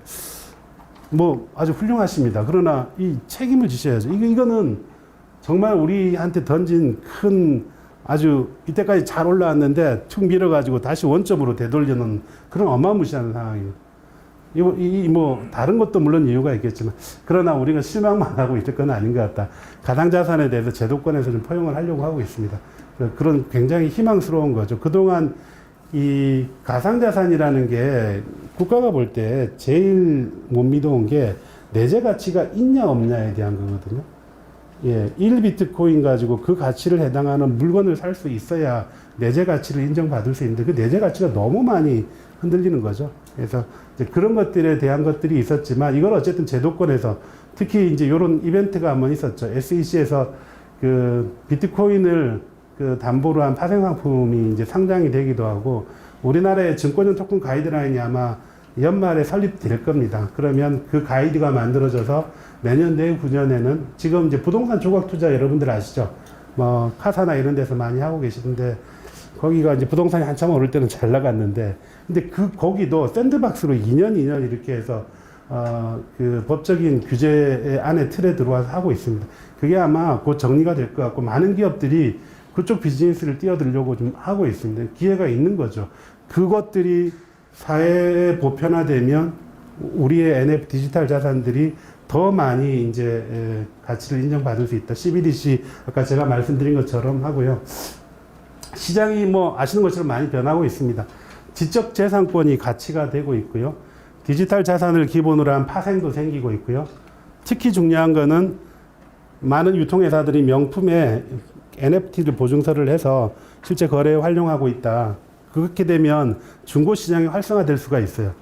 [SPEAKER 1] 아주 훌륭하십니다. 그러나 이 책임을 지셔야죠. 이거는 정말 우리한테 던진 큰, 아주 이때까지 잘 올라왔는데 툭 밀어가지고 다시 원점으로 되돌리는 그런 어마무시한 상황이에요. 다른 것도 물론 이유가 있겠지만, 그러나 우리가 실망만 하고 있을 건 아닌 것 같다. 가상자산에 대해서 제도권에서 좀 포용을 하려고 하고 있습니다. 그런 굉장히 희망스러운 거죠. 그동안 이 가상자산이라는 게 국가가 볼 때 제일 못 믿어온 게 내재 가치가 있냐 없냐에 대한 거거든요. 1비트코인 가지고 그 가치를 해당하는 물건을 살 수 있어야 내재 가치를 인정받을 수 있는데 그 내재 가치가 너무 많이 흔들리는 거죠. 그래서 이제 그런 것들에 대한 것들이 있었지만 이걸 어쨌든 제도권에서 특히 이제 이런 이벤트가 한번 있었죠. SEC에서 그 비트코인을 그 담보로 한 파생 상품이 이제 상장이 되기도 하고 우리나라의 증권형 토큰 가이드라인이 아마 연말에 설립될 겁니다. 그러면 그 가이드가 만들어져서 내년 내후년에는 지금 이제 부동산 조각 투자 여러분들 아시죠? 카사나 이런 데서 많이 하고 계시는데 거기가 이제 부동산이 한참 오를 때는 잘 나갔는데 근데 거기도 샌드박스로 2년 이렇게 해서 그 법적인 규제 안에 틀에 들어와서 하고 있습니다. 그게 아마 곧 정리가 될 것 같고 많은 기업들이 그쪽 비즈니스를 뛰어들려고 좀 하고 있습니다. 기회가 있는 거죠. 그것들이 사회에 보편화되면 우리의 NFT 디지털 자산들이 더 많이 이제 가치를 인정받을 수 있다. CBDC 아까 제가 말씀드린 것처럼 하고요. 시장이 아시는 것처럼 많이 변하고 있습니다. 지적 재산권이 가치가 되고 있고요. 디지털 자산을 기본으로 한 파생도 생기고 있고요. 특히 중요한 거는 많은 유통회사들이 명품에 NFT를 보증서를 해서 실제 거래에 활용하고 있다. 그렇게 되면 중고시장이 활성화될 수가 있어요.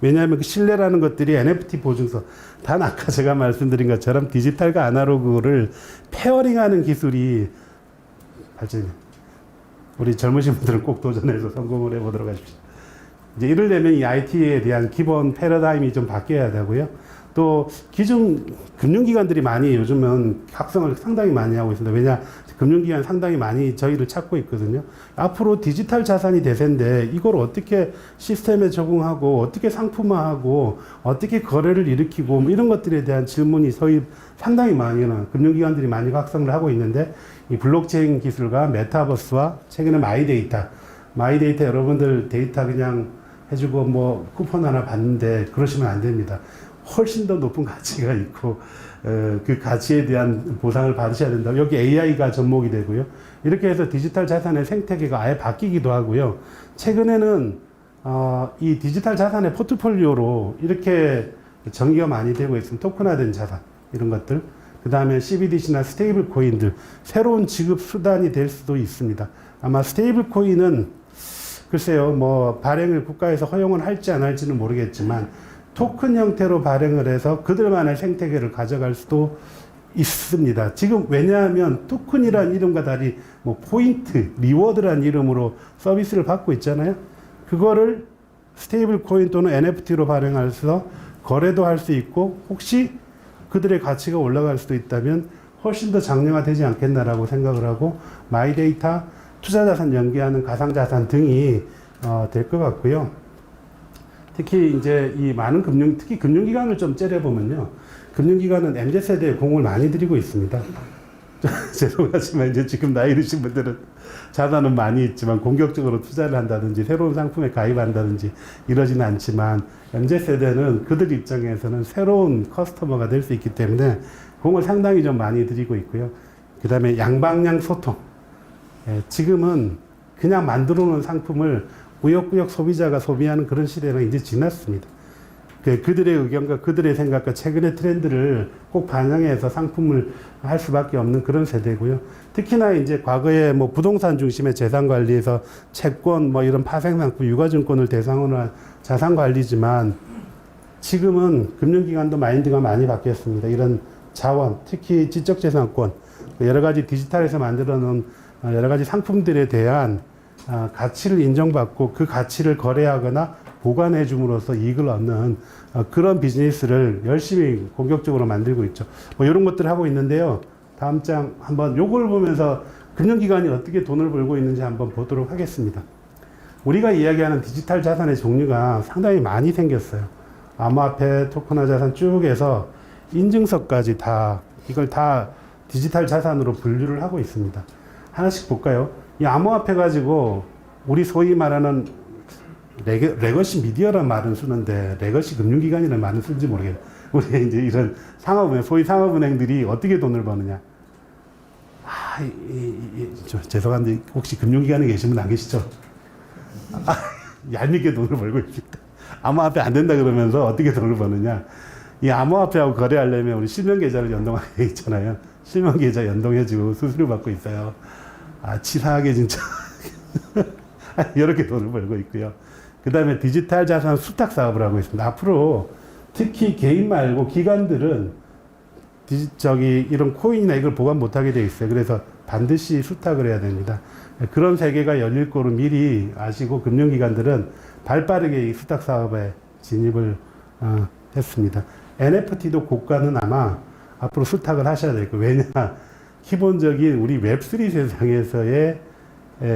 [SPEAKER 1] 왜냐하면 그 신뢰라는 것들이 NFT 보증서, 단 아까 제가 말씀드린 것처럼 디지털과 아날로그를 페어링하는 기술이 발전해요. 우리 젊으신 분들은 꼭 도전해서 성공을 해보도록 하십시오. 이제 이러려면 이 IT에 대한 기본 패러다임이 좀 바뀌어야 되고요. 또 기존 금융기관들이 많이 요즘은 각성을 상당히 많이 하고 있습니다. 왜냐, 금융기관 상당히 많이 저희를 찾고 있거든요. 앞으로 디지털 자산이 대세인데 이걸 어떻게 시스템에 적응하고 어떻게 상품화하고 어떻게 거래를 일으키고 이런 것들에 대한 질문이 저희 상당히 많이 금융기관들이 많이 각성을 하고 있는데 이 블록체인 기술과 메타버스와 최근에 마이데이터 여러분들 데이터 그냥 해주고 쿠폰 하나 받는데 그러시면 안 됩니다. 훨씬 더 높은 가치가 있고 그 가치에 대한 보상을 받으셔야 된다. 여기 AI가 접목이 되고요. 이렇게 해서 디지털 자산의 생태계가 아예 바뀌기도 하고요. 최근에는 이 디지털 자산의 포트폴리오로 이렇게 전기가 많이 되고 있습니다. 토큰화된 자산 이런 것들. 그 다음에 CBDC나 스테이블 코인들 새로운 지급 수단이 될 수도 있습니다. 아마 스테이블 코인은 글쎄요, 뭐 발행을 국가에서 허용을 할지 안 할지는 모르겠지만 토큰 형태로 발행을 해서 그들만의 생태계를 가져갈 수도 있습니다. 지금 왜냐하면 토큰이란 이름과 달리 뭐 포인트, 리워드란 이름으로 서비스를 받고 있잖아요. 그거를 스테이블 코인 또는 NFT로 발행해서 거래도 할 수 있고 혹시 그들의 가치가 올라갈 수도 있다면 훨씬 더 장려화되지 않겠나라고 생각을 하고 마이데이터, 투자자산 연계하는 가상자산 등이 될 것 같고요. 특히 이제 이 많은 특히 금융기관을 좀 째려보면요. 금융기관은 MZ세대에 공을 많이 들이고 있습니다. 죄송하지만 이제 지금 나이 드신 분들은 자산은 많이 있지만 공격적으로 투자를 한다든지 새로운 상품에 가입한다든지 이러지는 않지만 MZ세대는 그들 입장에서는 새로운 커스터머가 될 수 있기 때문에 공을 상당히 좀 많이 들이고 있고요. 그 다음에 양방향 소통. 지금은 그냥 만들어 놓은 상품을 우역부역 소비자가 소비하는 그런 시대는 이제 지났습니다. 그들의 의견과 그들의 생각과 최근의 트렌드를 꼭 반영해서 상품을 할 수밖에 없는 그런 세대고요. 특히나 이제 과거에 뭐 부동산 중심의 재산 관리에서 채권 뭐 이런 파생상품, 유가증권을 대상으로 한 자산 관리지만 지금은 금융기관도 마인드가 많이 바뀌었습니다. 이런 자원, 특히 지적재산권, 여러 가지 디지털에서 만들어 놓은 여러 가지 상품들에 대한 가치를 인정받고 그 가치를 거래하거나 보관해 줌으로써 이익을 얻는 그런 비즈니스를 열심히 공격적으로 만들고 있죠. 뭐 이런 것들을 하고 있는데요. 다음 장 한번 요걸 보면서 금융기관이 어떻게 돈을 벌고 있는지 한번 보도록 하겠습니다. 우리가 이야기하는 디지털 자산의 종류가 상당히 많이 생겼어요. 암호화폐, 토큰화 자산 쭉 해서 인증서까지 다 이걸 다 디지털 자산으로 분류를 하고 있습니다. 하나씩 볼까요? 이 암호화폐 가지고 우리 소위 말하는 레거시 미디어라는 말은 쓰는데 레거시 금융기관이라는 말은 쓰는지 모르겠어요. 우리 이제 이런 상업은행, 소위 상업은행들이 어떻게 돈을 버느냐. 죄송한데 혹시 금융기관에 계신 분 안 계시죠? 얄밉게 돈을 벌고 있습니다. 암호화폐 안 된다 그러면서 어떻게 돈을 버느냐. 이 암호화폐하고 거래하려면 우리 실명계좌를 연동하게 돼 있잖아요. 실명계좌 연동해주고 수수료 받고 있어요. 치사하게 진짜. 이렇게 돈을 벌고 있고요. 그 다음에 디지털 자산 수탁 사업을 하고 있습니다. 앞으로 특히 개인 말고 기관들은 이런 코인이나 이걸 보관 못하게 돼 있어요. 그래서 반드시 수탁을 해야 됩니다. 그런 세계가 열릴 거로 미리 아시고 금융기관들은 발빠르게 이 수탁 사업에 진입을 했습니다. NFT도 고가는 아마 앞으로 수탁을 하셔야 될 거예요. 왜냐? 기본적인 우리 웹3 세상에서의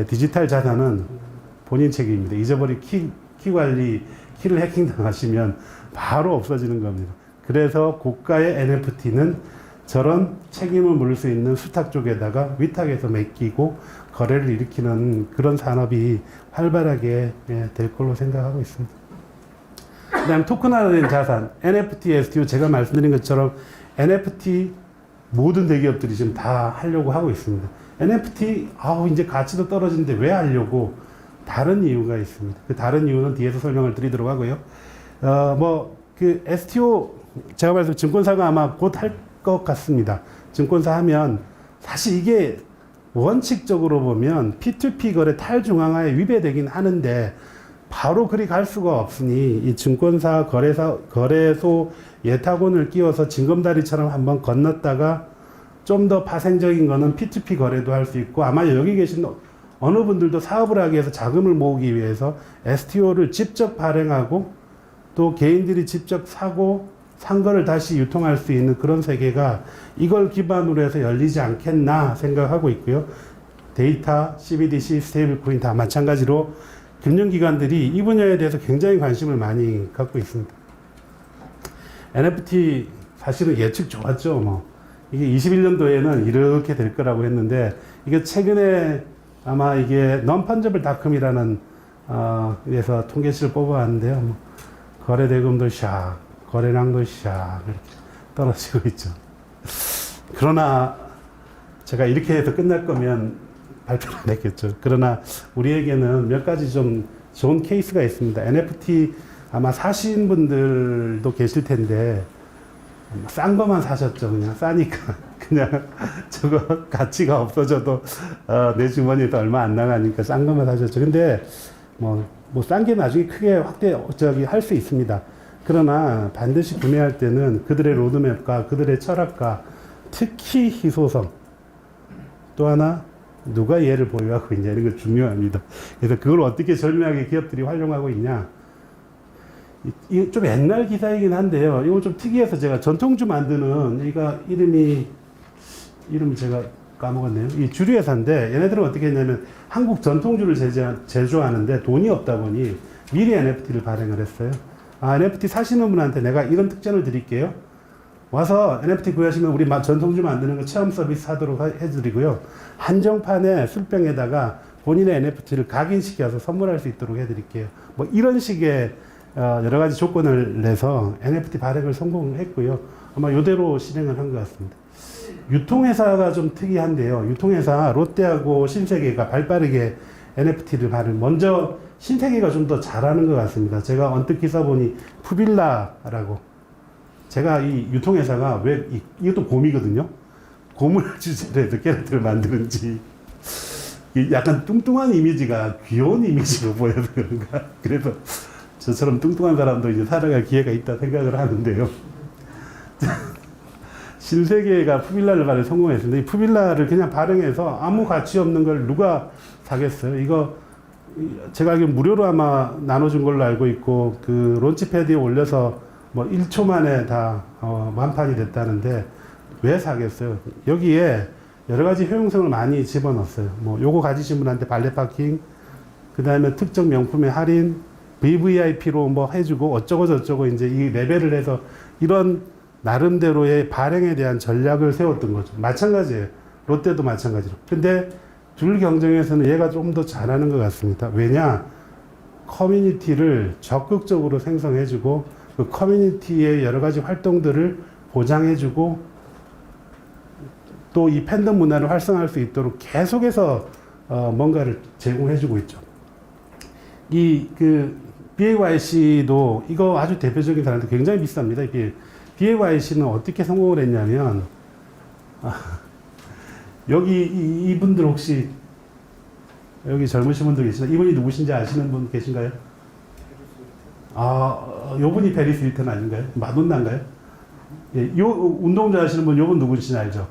[SPEAKER 1] 디지털 자산은 본인 책임입니다. 잊어버린 키 관리, 키를 해킹 당하시면 바로 없어지는 겁니다. 그래서 고가의 NFT는 저런 책임을 물을 수 있는 수탁 쪽에다가 위탁해서 맡기고 거래를 일으키는 그런 산업이 활발하게 될 걸로 생각하고 있습니다. 그 다음 토큰화된 자산, NFT, STO 제가 말씀드린 것처럼 NFT 모든 대기업들이 지금 다 하려고 하고 있습니다. NFT, 이제 가치도 떨어지는데 왜 하려고? 다른 이유가 있습니다. 그 다른 이유는 뒤에서 설명을 드리도록 하고요. STO, 제가 말씀 증권사가 아마 곧 할 것 같습니다. 증권사 하면, 사실 이게 원칙적으로 보면 P2P 거래 탈중앙화에 위배되긴 하는데, 바로 그리 갈 수가 없으니, 이 증권사, 거래소 예탁원을 끼워서 징검다리처럼 한번 건넜다가, 좀 더 파생적인 거는 P2P 거래도 할 수 있고, 아마 여기 계신 어느 분들도 사업을 하기 위해서 자금을 모으기 위해서 STO를 직접 발행하고 또 개인들이 직접 사고 산 거를 다시 유통할 수 있는 그런 세계가 이걸 기반으로 해서 열리지 않겠나 생각하고 있고요. 데이터, CBDC, 스테이블 코인 다 마찬가지로 금융기관들이 이 분야에 대해서 굉장히 관심을 많이 갖고 있습니다. NFT 사실은 예측 좋았죠. 이게 21년도에는 이렇게 될 거라고 했는데 이게 최근에 아마 이게 non-fungible.com이라는 에서 통계치를 뽑아왔는데요. 거래 대금도 샥 거래량도 샥 이렇게 떨어지고 있죠. 그러나 제가 이렇게 해서 끝날 거면 발표를 안 했겠죠. 그러나 우리에게는 몇 가지 좀 좋은 케이스가 있습니다. NFT 아마 사신 분들도 계실 텐데 싼 거만 사셨죠. 그냥 싸니까 그냥 저거 가치가 없어져도 내 주머니에도 얼마 안 나가니까 싼 거만 사셨죠. 근데 뭐 싼 게 나중에 크게 확대 할 수 있습니다. 그러나 반드시 구매할 때는 그들의 로드맵과 그들의 철학과 특히 희소성, 또 하나 누가 얘를 보유하고 있냐 이런 거 중요합니다. 그래서 그걸 어떻게 절묘하게 기업들이 활용하고 있냐. 이 좀 옛날 기사이긴 한데요. 이거 좀 특이해서 제가 전통주 만드는 이름이 제가 까먹었네요. 이 주류회사인데 얘네들은 어떻게 했냐면 한국 전통주를 제조하는데 돈이 없다 보니 미리 NFT를 발행을 했어요. NFT 사시는 분한테 내가 이런 특전을 드릴게요. 와서 NFT 구하시면 우리 전통주 만드는 거 체험 서비스 하도록 해드리고요. 한정판에 술병에다가 본인의 NFT를 각인시켜서 선물할 수 있도록 해드릴게요. 뭐 이런 식의 여러 가지 조건을 내서 NFT 발행을 성공했고요. 아마 이대로 실행을 한 것 같습니다. 유통회사가 좀 특이한데요. 유통회사 롯데하고 신세계가 발빠르게 NFT를 먼저 신세계가 좀 더 잘하는 것 같습니다. 제가 언뜻 기사 보니 푸빌라라고. 제가 이 유통회사가 이것도 곰이거든요. 곰을 주제로 해서 캐릭터를 만드는지 약간 뚱뚱한 이미지가 귀여운 이미지로 보여서 그런가. 그래서 저처럼 뚱뚱한 사람도 이제 살아갈 기회가 있다 생각을 하는데요. 신세계가 푸빌라를 발행 성공했는데 이 푸빌라를 그냥 발행해서 아무 가치 없는 걸 누가 사겠어요? 이거 제가 알기로 무료로 아마 나눠준 걸로 알고 있고 그 론치패드에 올려서 뭐 1초 만에 다 완판이 됐다는데 왜 사겠어요? 여기에 여러 가지 효용성을 많이 집어넣었어요. 뭐 요거 가지신 분한테 발레 파킹, 그 다음에 특정 명품의 할인, VVIP로 뭐 해주고 어쩌고 저쩌고 이제 이 레벨을 해서 이런 나름대로의 발행에 대한 전략을 세웠던 거죠. 마찬가지예요. 롯데도 마찬가지로. 근데 둘 경쟁에서는 얘가 좀 더 잘하는 것 같습니다. 왜냐? 커뮤니티를 적극적으로 생성해주고 그 커뮤니티의 여러 가지 활동들을 보장해주고 또 이 팬덤 문화를 활성화할 수 있도록 계속해서 뭔가를 제공해주고 있죠. BAYC도 이거 아주 대표적인 사람인데 굉장히 비쌉니다. BAYC는 어떻게 성공을 했냐면 여기 이분들 혹시 여기 젊으신 분들 계시나? 이분이 누구신지 아시는 분 계신가요? 요분이 베리스 힐튼 아닌가요? 마돈나인가요? 예, 요 운동자 하시는 분 요분 누구신지 알죠?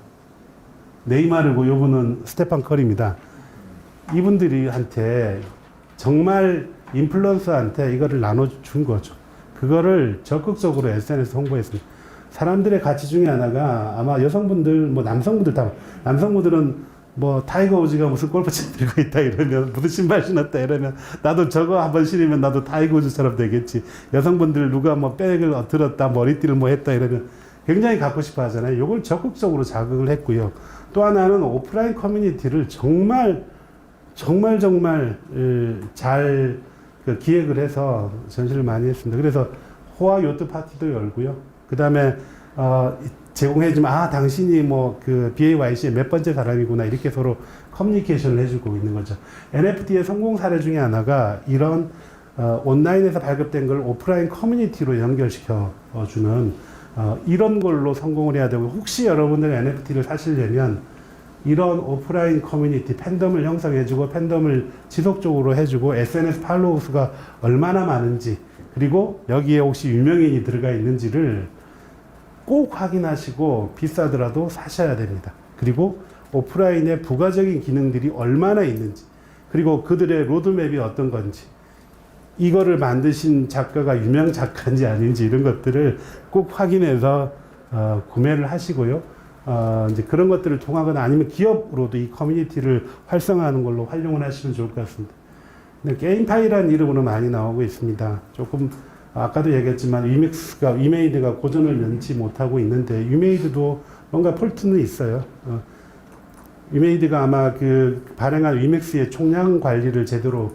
[SPEAKER 1] 네이마르고 요분은 스테판 커리입니다. 이분들이한테 정말 인플루언서한테 이거를 나눠준 거죠. 그거를 적극적으로 SNS 홍보했습니다. 사람들의 가치 중에 하나가 아마 여성분들, 뭐 남성분들은 뭐 타이거 우즈가 무슨 골프채 들고 있다 이러면 무슨 신발 신었다 이러면 나도 저거 한번 신으면 나도 타이거 우즈처럼 되겠지. 여성분들 누가 뭐 백을 들었다 머리띠를 뭐 했다 이러면 굉장히 갖고 싶어 하잖아요. 이걸 적극적으로 자극을 했고요. 또 하나는 오프라인 커뮤니티를 정말 잘 기획을 해서 전시를 많이 했습니다. 그래서 호화 요트 파티도 열고요. 그 다음에 제공해주면 당신이 뭐 그 BAYC의 몇 번째 사람이구나 이렇게 서로 커뮤니케이션을 해주고 있는 거죠. NFT의 성공 사례 중에 하나가 이런 온라인에서 발급된 걸 오프라인 커뮤니티로 연결시켜 주는 이런 걸로 성공을 해야 되고, 혹시 여러분들 NFT를 사시려면 이런 오프라인 커뮤니티 팬덤을 형성해주고 팬덤을 지속적으로 해주고 SNS 팔로우 수가 얼마나 많은지, 그리고 여기에 혹시 유명인이 들어가 있는지를 꼭 확인하시고 비싸더라도 사셔야 됩니다. 그리고 오프라인의 부가적인 기능들이 얼마나 있는지, 그리고 그들의 로드맵이 어떤 건지, 이거를 만드신 작가가 유명 작가인지 아닌지 이런 것들을 꼭 확인해서 구매를 하시고요. 이제 그런 것들을 통하거나 아니면 기업으로도 이 커뮤니티를 활성화하는 걸로 활용을 하시면 좋을 것 같습니다. 게임파이라는 이름으로 많이 나오고 있습니다. 조금 아까도 얘기했지만 위메이드가 고전을 면치 못하고 있는데 위메이드도 뭔가 폴트는 있어요. 위메이드가 아마 그 발행한 위맥스의 총량 관리를 제대로,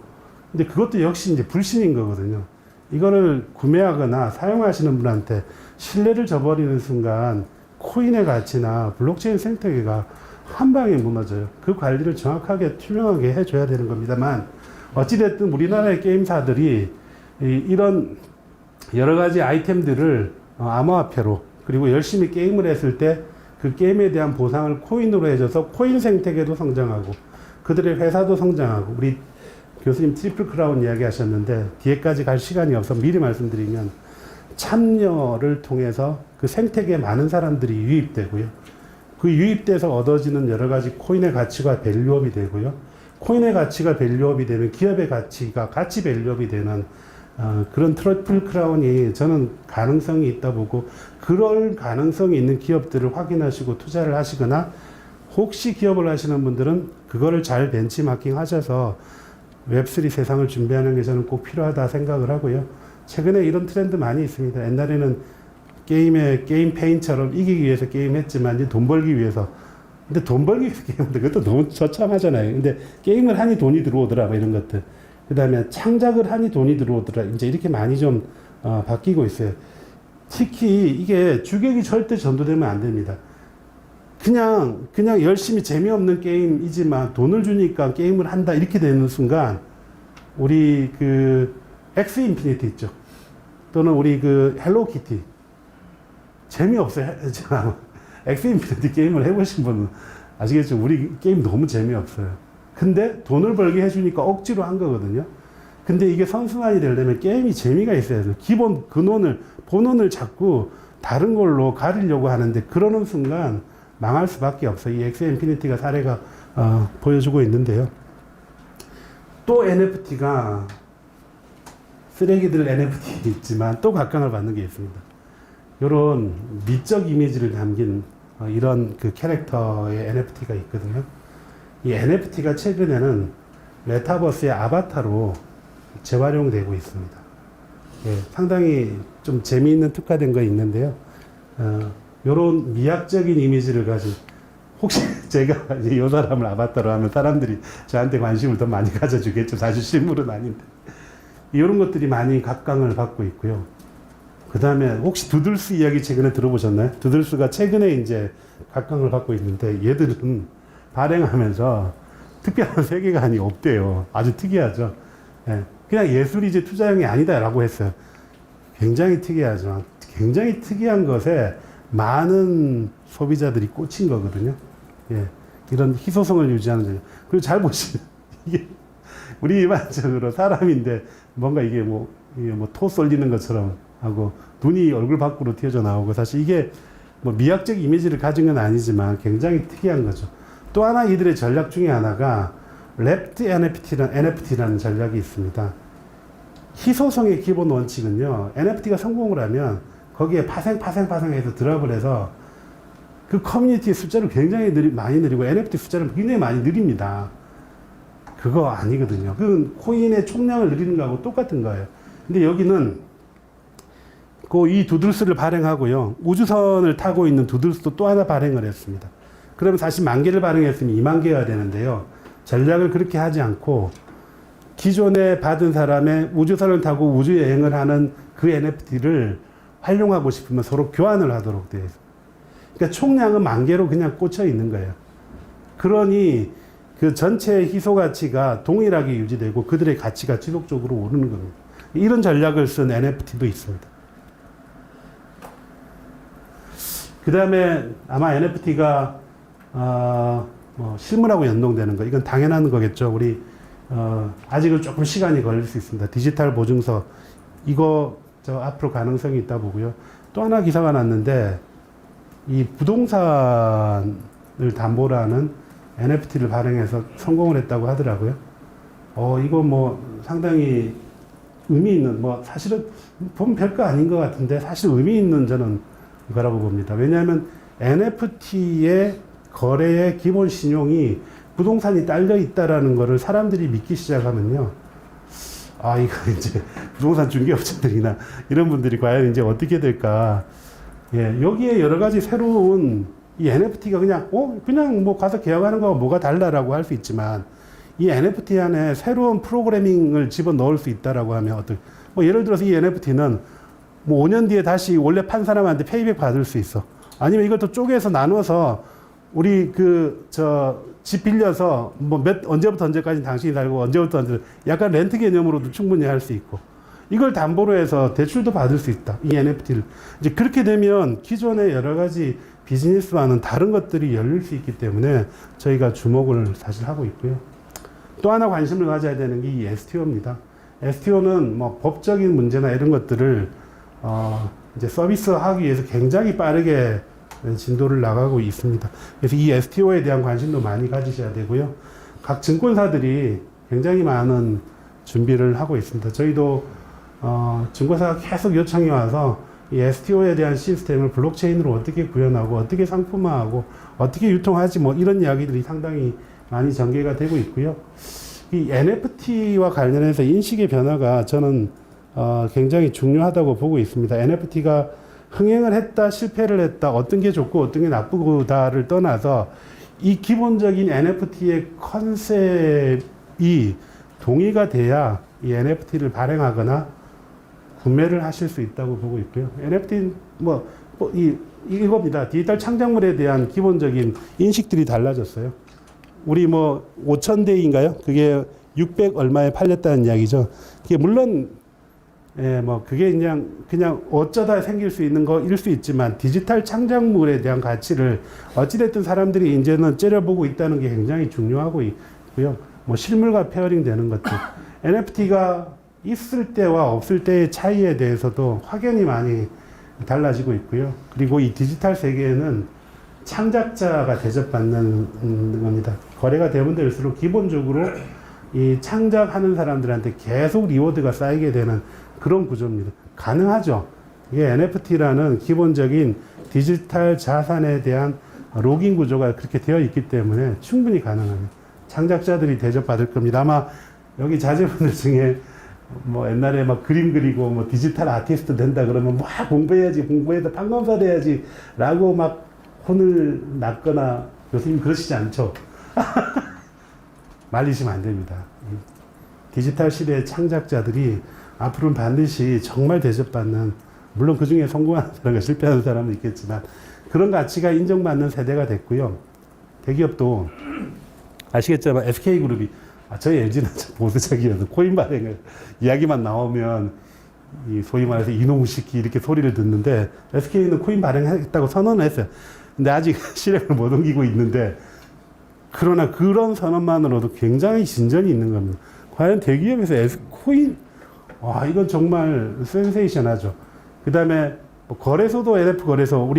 [SPEAKER 1] 근데 그것도 역시 이제 불신인 거거든요. 이거를 구매하거나 사용하시는 분한테 신뢰를 저버리는 순간 코인의 가치나 블록체인 생태계가 한 방에 무너져요. 그 관리를 정확하게 투명하게 해줘야 되는 겁니다만 어찌됐든 우리나라의 게임사들이 이런 여러 가지 아이템들을 암호화폐로 그리고 열심히 게임을 했을 때 그 게임에 대한 보상을 코인으로 해줘서 코인 생태계도 성장하고 그들의 회사도 성장하고 우리 교수님 트리플 크라운 이야기 하셨는데 뒤에까지 갈 시간이 없어 미리 말씀드리면 참여를 통해서 그 생태계에 많은 사람들이 유입되고요. 그 유입돼서 얻어지는 여러 가지 코인의 가치가 밸류업이 되고요. 코인의 가치가 밸류업이 되면 기업의 가치가 가치 밸류업이 되는 그런 트리플 크라운이 저는 가능성이 있다 보고 그럴 가능성이 있는 기업들을 확인하시고 투자를 하시거나 혹시 기업을 하시는 분들은 그거를 잘 벤치마킹 하셔서 웹3 세상을 준비하는 게 저는 꼭 필요하다 생각을 하고요. 최근에 이런 트렌드 많이 있습니다. 옛날에는 게임 페인처럼 이기기 위해서 게임했지만 이제 돈 벌기 위해서. 근데 돈 벌기 위해서 게임인데 그것도 너무 처참하잖아요. 근데 게임을 하니 돈이 들어오더라 뭐 이런 것들. 그 다음에 창작을 하니 돈이 들어오더라. 이제 이렇게 많이 좀 바뀌고 있어요. 특히 이게 주객이 절대 전도되면 안 됩니다. 그냥 열심히 재미없는 게임이지만 돈을 주니까 게임을 한다 이렇게 되는 순간 우리 그 엑스 인피니티 있죠. 또는 우리 그 헬로키티 재미없어요. 엑스 인피니티 게임을 해보신 분은 아시겠죠? 우리 게임 너무 재미없어요. 근데 돈을 벌게 해주니까 억지로 한 거거든요. 근데 이게 선순환이 되려면 게임이 재미가 있어야 돼요. 기본 본원을 자꾸 다른 걸로 가리려고 하는데 그러는 순간 망할 수밖에 없어요. 이 엑스 인피니티가 사례가 보여주고 있는데요. 또 NFT가 쓰레기들 NFT 있지만 또 각광을 받는 게 있습니다. 이런 미적 이미지를 담긴 이런 그 캐릭터의 NFT가 있거든요. 이 NFT가 최근에는 메타버스의 아바타로 재활용되고 있습니다. 예, 상당히 좀 재미있는 특화된 거 있는데요. 이런 미학적인 이미지를 가진 혹시 제가 이제 이 사람을 아바타로 하면 사람들이 저한테 관심을 더 많이 가져주겠죠. 사실 실물은 아닌데. 이런 것들이 많이 각광을 받고 있고요. 그 다음에 혹시 두들스 이야기 최근에 들어보셨나요? 두들스가 최근에 이제 각광을 받고 있는데 얘들은 발행하면서 특별한 세계관이 없대요. 아주 특이하죠. 예, 그냥 예술이 이제 투자형이 아니다라고 했어요. 굉장히 특이하죠. 굉장히 특이한 것에 많은 소비자들이 꽂힌 거거든요. 예, 이런 희소성을 유지하는 점. 그리고 잘 보시면 이게 우리 일반적으로 사람인데 뭔가 이게 뭐 토 쏠리는 것처럼 하고 눈이 얼굴 밖으로 튀어져 나오고 사실 이게 뭐 미학적 이미지를 가진 건 아니지만 굉장히 특이한 거죠. 또 하나 이들의 전략 중에 하나가 랩트 NFT라는 전략이 있습니다. 희소성의 기본 원칙은요. NFT가 성공을 하면 거기에 파생해서 드랍을 해서 그 커뮤니티의 숫자를 굉장히 많이 늘리고 NFT 숫자를 굉장히 많이 늘립니다. 그거 아니거든요. 그건 코인의 총량을 늘리는 거하고 똑같은 거예요. 근데 여기는 이 두들스를 발행하고요. 우주선을 타고 있는 두들스도 또 하나 발행을 했습니다. 그러면 사실 10,000개를 발행했으면 20,000개가 되는데요. 전략을 그렇게 하지 않고 기존에 받은 사람의 우주선을 타고 우주여행을 하는 그 NFT를 활용하고 싶으면 서로 교환을 하도록 되어 있습니다. 그러니까 총량은 10,000개로 그냥 꽂혀 있는 거예요. 그러니 그 전체의 희소 가치가 동일하게 유지되고 그들의 가치가 지속적으로 오르는 겁니다. 이런 전략을 쓴 NFT도 있습니다. 그 다음에 아마 NFT가 실물하고 연동되는 거 이건 당연한 거겠죠. 우리 아직은 조금 시간이 걸릴 수 있습니다. 디지털 보증서 이거 앞으로 가능성이 있다 보고요. 또 하나 기사가 났는데 이 부동산을 담보로 하는 NFT를 발행해서 성공을 했다고 하더라고요. 이거 뭐 상당히 의미 있는 사실은 보면 별거 아닌 것 같은데 사실 의미 있는 저는 거라고 봅니다. 왜냐하면 NFT의 거래의 기본 신용이 부동산이 딸려 있다라는 거를 사람들이 믿기 시작하면요. 이거 이제 부동산 중개업자들이나 이런 분들이 과연 이제 어떻게 될까. 예, 여기에 여러 가지 새로운 이 NFT가 그냥 뭐 가서 계약하는 거와 뭐가 달라라고 할 수 있지만 이 NFT 안에 새로운 프로그래밍을 집어 넣을 수 있다라고 하면 뭐 예를 들어서 이 NFT는 뭐 5년 뒤에 다시 원래 판 사람한테 페이백 받을 수 있어. 아니면 이걸 또 쪼개서 나눠서 우리 집 빌려서 뭐 언제부터 언제까지 당신이 살고 언제부터 언제 약간 렌트 개념으로도 충분히 할 수 있고 이걸 담보로 해서 대출도 받을 수 있다. 이 NFT를. 이제 그렇게 되면 기존의 여러 가지 비즈니스와는 다른 것들이 열릴 수 있기 때문에 저희가 주목을 사실 하고 있고요. 또 하나 관심을 가져야 되는 게 이 STO입니다. STO는 뭐 법적인 문제나 이런 것들을 이제 서비스하기 위해서 굉장히 빠르게 진도를 나가고 있습니다. 그래서 이 STO에 대한 관심도 많이 가지셔야 되고요. 각 증권사들이 굉장히 많은 준비를 하고 있습니다. 저희도 증권사가 계속 요청이 와서 이 STO에 대한 시스템을 블록체인으로 어떻게 구현하고 어떻게 상품화하고 어떻게 유통하지 뭐 이런 이야기들이 상당히 많이 전개가 되고 있고요. 이 NFT와 관련해서 인식의 변화가 저는 굉장히 중요하다고 보고 있습니다. NFT가 흥행을 했다, 실패를 했다, 어떤 게 좋고 어떤 게 나쁘고다를 떠나서 이 기본적인 NFT의 컨셉이 동의가 돼야 이 NFT를 발행하거나 구매를 하실 수 있다고 보고 있고요. NFT 이겁니다. 디지털 창작물에 대한 기본적인 인식들이 달라졌어요. 우리 5,000대인가요? 그게 600 얼마에 팔렸다는 이야기죠. 그게 물론 그게 그냥 어쩌다 생길 수 있는 거일 수 있지만 디지털 창작물에 대한 가치를 어찌됐든 사람들이 이제는 째려보고 있다는 게 굉장히 중요하고 있고요. 실물과 페어링 되는 것들. NFT가 있을 때와 없을 때의 차이에 대해서도 확연히 많이 달라지고 있고요. 그리고 이 디지털 세계에는 창작자가 대접받는 겁니다. 거래가 되면 될수록 기본적으로 이 창작하는 사람들한테 계속 리워드가 쌓이게 되는 그런 구조입니다. 가능하죠. 이게 NFT라는 기본적인 디지털 자산에 대한 로깅 구조가 그렇게 되어 있기 때문에 충분히 가능합니다. 창작자들이 대접받을 겁니다. 아마 여기 자제분들 중에 옛날에 그림 그리고 디지털 아티스트 된다 그러면 공부해서 판검사 돼야지 라고 혼을 났거나 교수님 그러시지 않죠? 말리시면 안 됩니다. 디지털 시대의 창작자들이 앞으로는 반드시 정말 대접받는, 물론 그 중에 성공하는 사람과 실패하는 사람도 있겠지만 그런 가치가 인정받는 세대가 됐고요. 대기업도 아시겠지만 SK그룹이 저희 LG는 보수적이어서 코인 발행을 이야기만 나오면 소위 말해서 이놈시키 이렇게 소리를 듣는데 SK는 코인 발행했다고 선언을 했어요. 근데 아직 실행을 못 옮기고 있는데 그러나 그런 선언만으로도 굉장히 진전이 있는 겁니다. 과연 대기업에서 코인 이건 정말 센세이션하죠. 그 다음에 거래소도 NF 거래소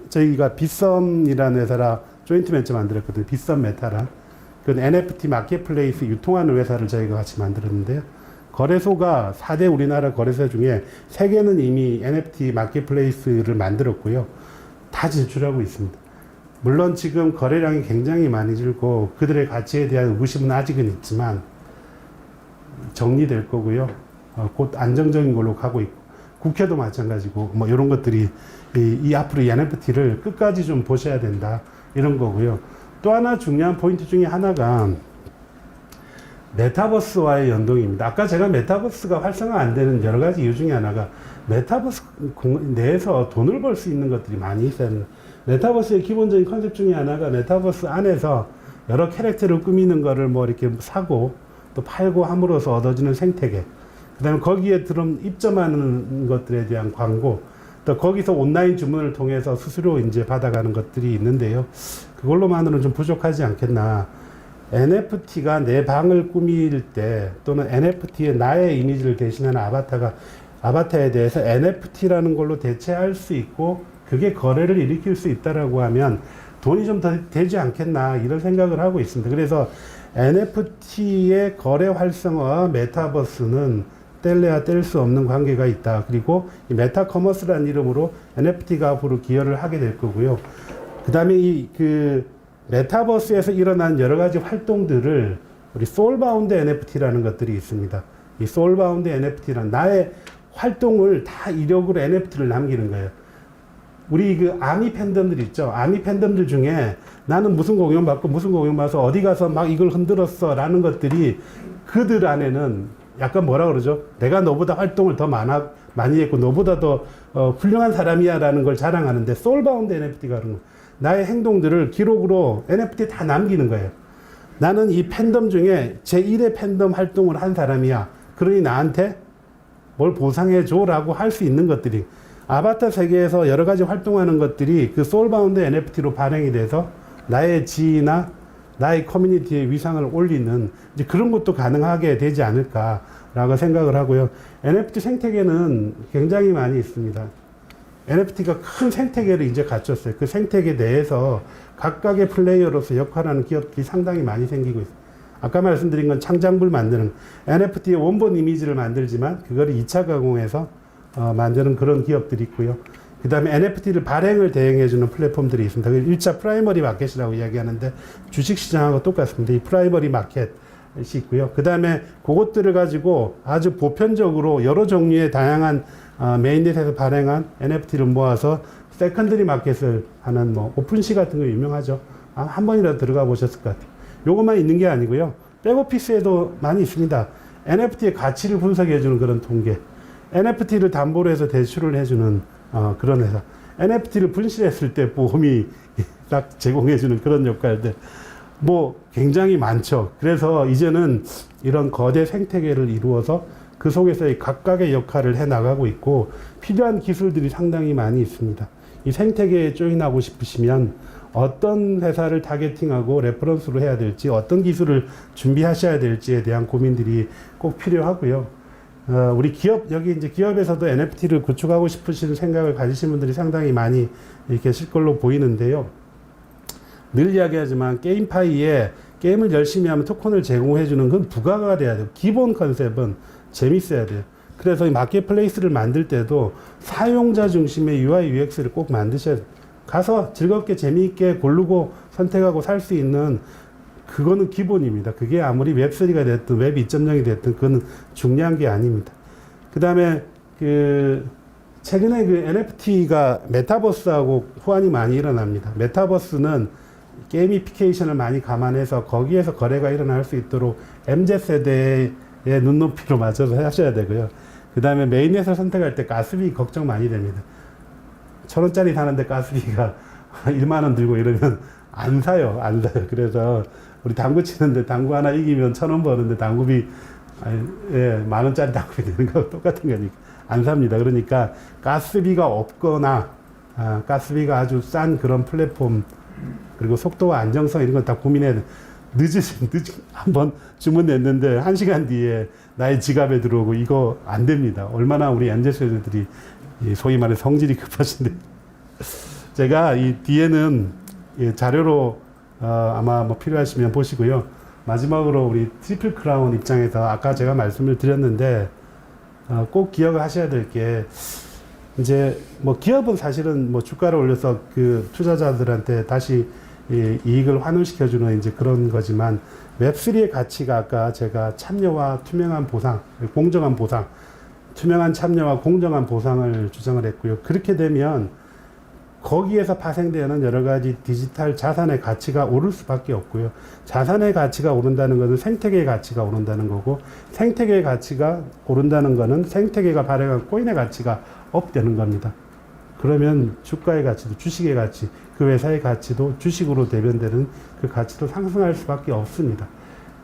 [SPEAKER 1] 저희가 빗썸이라는 회사랑 조인트 벤처 만들었거든요. 빗썸 메타랑. 그 NFT 마켓플레이스 유통하는 회사를 저희가 같이 만들었는데요. 거래소가 4대 우리나라 거래소 중에 3개는 이미 NFT 마켓플레이스를 만들었고요. 다 진출하고 있습니다. 물론 지금 거래량이 굉장히 많이 줄고 그들의 가치에 대한 의구심은 아직은 있지만 정리될 거고요. 곧 안정적인 걸로 가고 있고 국회도 마찬가지고 이런 것들이 이 앞으로 이 NFT를 끝까지 좀 보셔야 된다 이런 거고요. 또 하나 중요한 포인트 중에 하나가 메타버스와의 연동입니다. 아까 제가 메타버스가 활성화 안 되는 여러 가지 이유 중에 하나가 메타버스 내에서 돈을 벌 수 있는 것들이 많이 있어요. 메타버스의 기본적인 컨셉 중에 하나가 메타버스 안에서 여러 캐릭터를 꾸미는 거를 이렇게 사고 또 팔고 함으로써 얻어지는 생태계. 그 다음에 거기에 입점하는 것들에 대한 광고. 또 거기서 온라인 주문을 통해서 수수료 이제 받아가는 것들이 있는데요. 그걸로만으로는 좀 부족하지 않겠나. NFT가 내 방을 꾸밀 때 또는 NFT에 나의 이미지를 대신하는 아바타에 대해서 NFT라는 걸로 대체할 수 있고 그게 거래를 일으킬 수 있다라고 하면 돈이 좀 더 되지 않겠나 이런 생각을 하고 있습니다. 그래서 NFT의 거래 활성화와 메타버스는 뗄래야 뗄 수 없는 관계가 있다. 그리고 이 메타커머스라는 이름으로 NFT가 앞으로 기여를 하게 될 거고요. 그 다음에 메타버스에서 일어난 여러 가지 활동들을 우리 소울바운드 NFT라는 것들이 있습니다. 이 소울바운드 NFT란 나의 활동을 다 이력으로 NFT를 남기는 거예요. 우리 아미 팬덤들 있죠. 아미 팬덤들 중에 나는 무슨 공연 받고 무슨 공연 봐서 어디 가서 이걸 흔들었어 라는 것들이 그들 안에는 약간 뭐라 그러죠? 내가 너보다 활동을 더 많이 했고 너보다 더 훌륭한 사람이야라는 걸 자랑하는데 소울바운드 NFT가 그런 거. 나의 행동들을 기록으로 NFT에 다 남기는 거예요. 나는 이 팬덤 중에 제1의 팬덤 활동을 한 사람이야. 그러니 나한테 뭘 보상해줘라고 할 수 있는 것들이 아바타 세계에서 여러 가지 활동하는 것들이 그 소울바운드 NFT로 발행이 돼서 나의 지위나 나의 커뮤니티의 위상을 올리는 이제 그런 것도 가능하게 되지 않을까라고 생각을 하고요. NFT 생태계는 굉장히 많이 있습니다. NFT가 큰 생태계를 이제 갖췄어요. 그 생태계 내에서 각각의 플레이어로서 역할하는 기업들이 상당히 많이 생기고 있어요. 아까 말씀드린 건 창작물 만드는 NFT의 원본 이미지를 만들지만 그거를 2차 가공해서 만드는 그런 기업들이 있고요. 그 다음에 NFT를 발행을 대행해주는 플랫폼들이 있습니다. 1차 프라이머리 마켓이라고 이야기하는데 주식시장하고 똑같습니다. 이 프라이머리 마켓이 있고요. 그 다음에 그것들을 가지고 아주 보편적으로 여러 종류의 다양한 메인넷에서 발행한 NFT를 모아서 세컨더리 마켓을 하는 뭐 오픈시 같은 거 유명하죠. 한 번이라도 들어가 보셨을 것 같아요. 요것만 있는 게 아니고요. 백오피스에도 많이 있습니다. NFT의 가치를 분석해주는 그런 통계. NFT를 담보로 해서 대출을 해주는 그런 회사. NFT를 분실했을 때 보험이 딱 제공해주는 그런 역할들. 뭐 굉장히 많죠. 그래서 이제는 이런 거대 생태계를 이루어서 그 속에서의 각각의 역할을 해 나가고 있고 필요한 기술들이 상당히 많이 있습니다. 이 생태계에 조인하고 싶으시면 어떤 회사를 타겟팅하고 레퍼런스로 해야 될지 어떤 기술을 준비하셔야 될지에 대한 고민들이 꼭 필요하고요. 우리 기업, 여기 이제 기업에서도 NFT를 구축하고 싶으신 생각을 가지신 분들이 상당히 많이 계실 걸로 보이는데요. 늘 이야기하지만 게임파이에 게임을 열심히 하면 토큰을 제공해주는 건 부가가 돼야 돼요. 기본 컨셉은 재밌어야 돼요. 그래서 이 마켓플레이스를 만들 때도 사용자 중심의 UI, UX를 꼭 만드셔야 돼요. 가서 즐겁게 재미있게 고르고 선택하고 살 수 있는 그거는 기본입니다. 그게 아무리 웹3가 됐든 웹 2.0이 됐든 그건 중요한 게 아닙니다. 그 다음에 최근에 NFT가 메타버스하고 호환이 많이 일어납니다. 메타버스는 게이미피케이션을 많이 감안해서 거기에서 거래가 일어날 수 있도록 MZ세대의 눈높이로 맞춰서 하셔야 되고요. 그 다음에 메인넷을 선택할 때 가스비 걱정 많이 됩니다. 1,000원짜리 사는데 가스비가 1만원 들고 이러면 안 사요. 그래서 우리 당구 치는데 당구 하나 이기면 1,000원 버는데 당구비, 만원짜리 당구비 되는 거 똑같은 거니까 안 삽니다. 그러니까 가스비가 없거나, 가스비가 아주 싼 그런 플랫폼, 그리고 속도와 안정성 이런 건 다 고민해야 돼. 한번 주문 냈는데 1시간 뒤에 나의 지갑에 들어오고 이거 안 됩니다. 얼마나 우리 MZ세대들이 소위 말해 성질이 급하신데. 제가 이 뒤에는 자료로 아마 뭐 필요하시면 보시고요. 마지막으로 우리 트리플 크라운 입장에서 아까 제가 말씀을 드렸는데 꼭 기억하셔야 될 게 이제 뭐 기업은 사실은 뭐 주가를 올려서 그 투자자들한테 다시 이익을 환원시켜주는 이제 그런 거지만 웹3의 가치가 아까 제가 참여와 투명한 보상, 공정한 보상, 투명한 참여와 공정한 보상을 주장을 했고요. 그렇게 되면 거기에서 파생되는 여러 가지 디지털 자산의 가치가 오를 수밖에 없고요. 자산의 가치가 오른다는 것은 생태계의 가치가 오른다는 거고 생태계의 가치가 오른다는 것은 생태계가 발행한 코인의 가치가 업되는 겁니다. 그러면 주가의 가치도 주식의 가치, 그 회사의 가치도 주식으로 대변되는 그 가치도 상승할 수밖에 없습니다.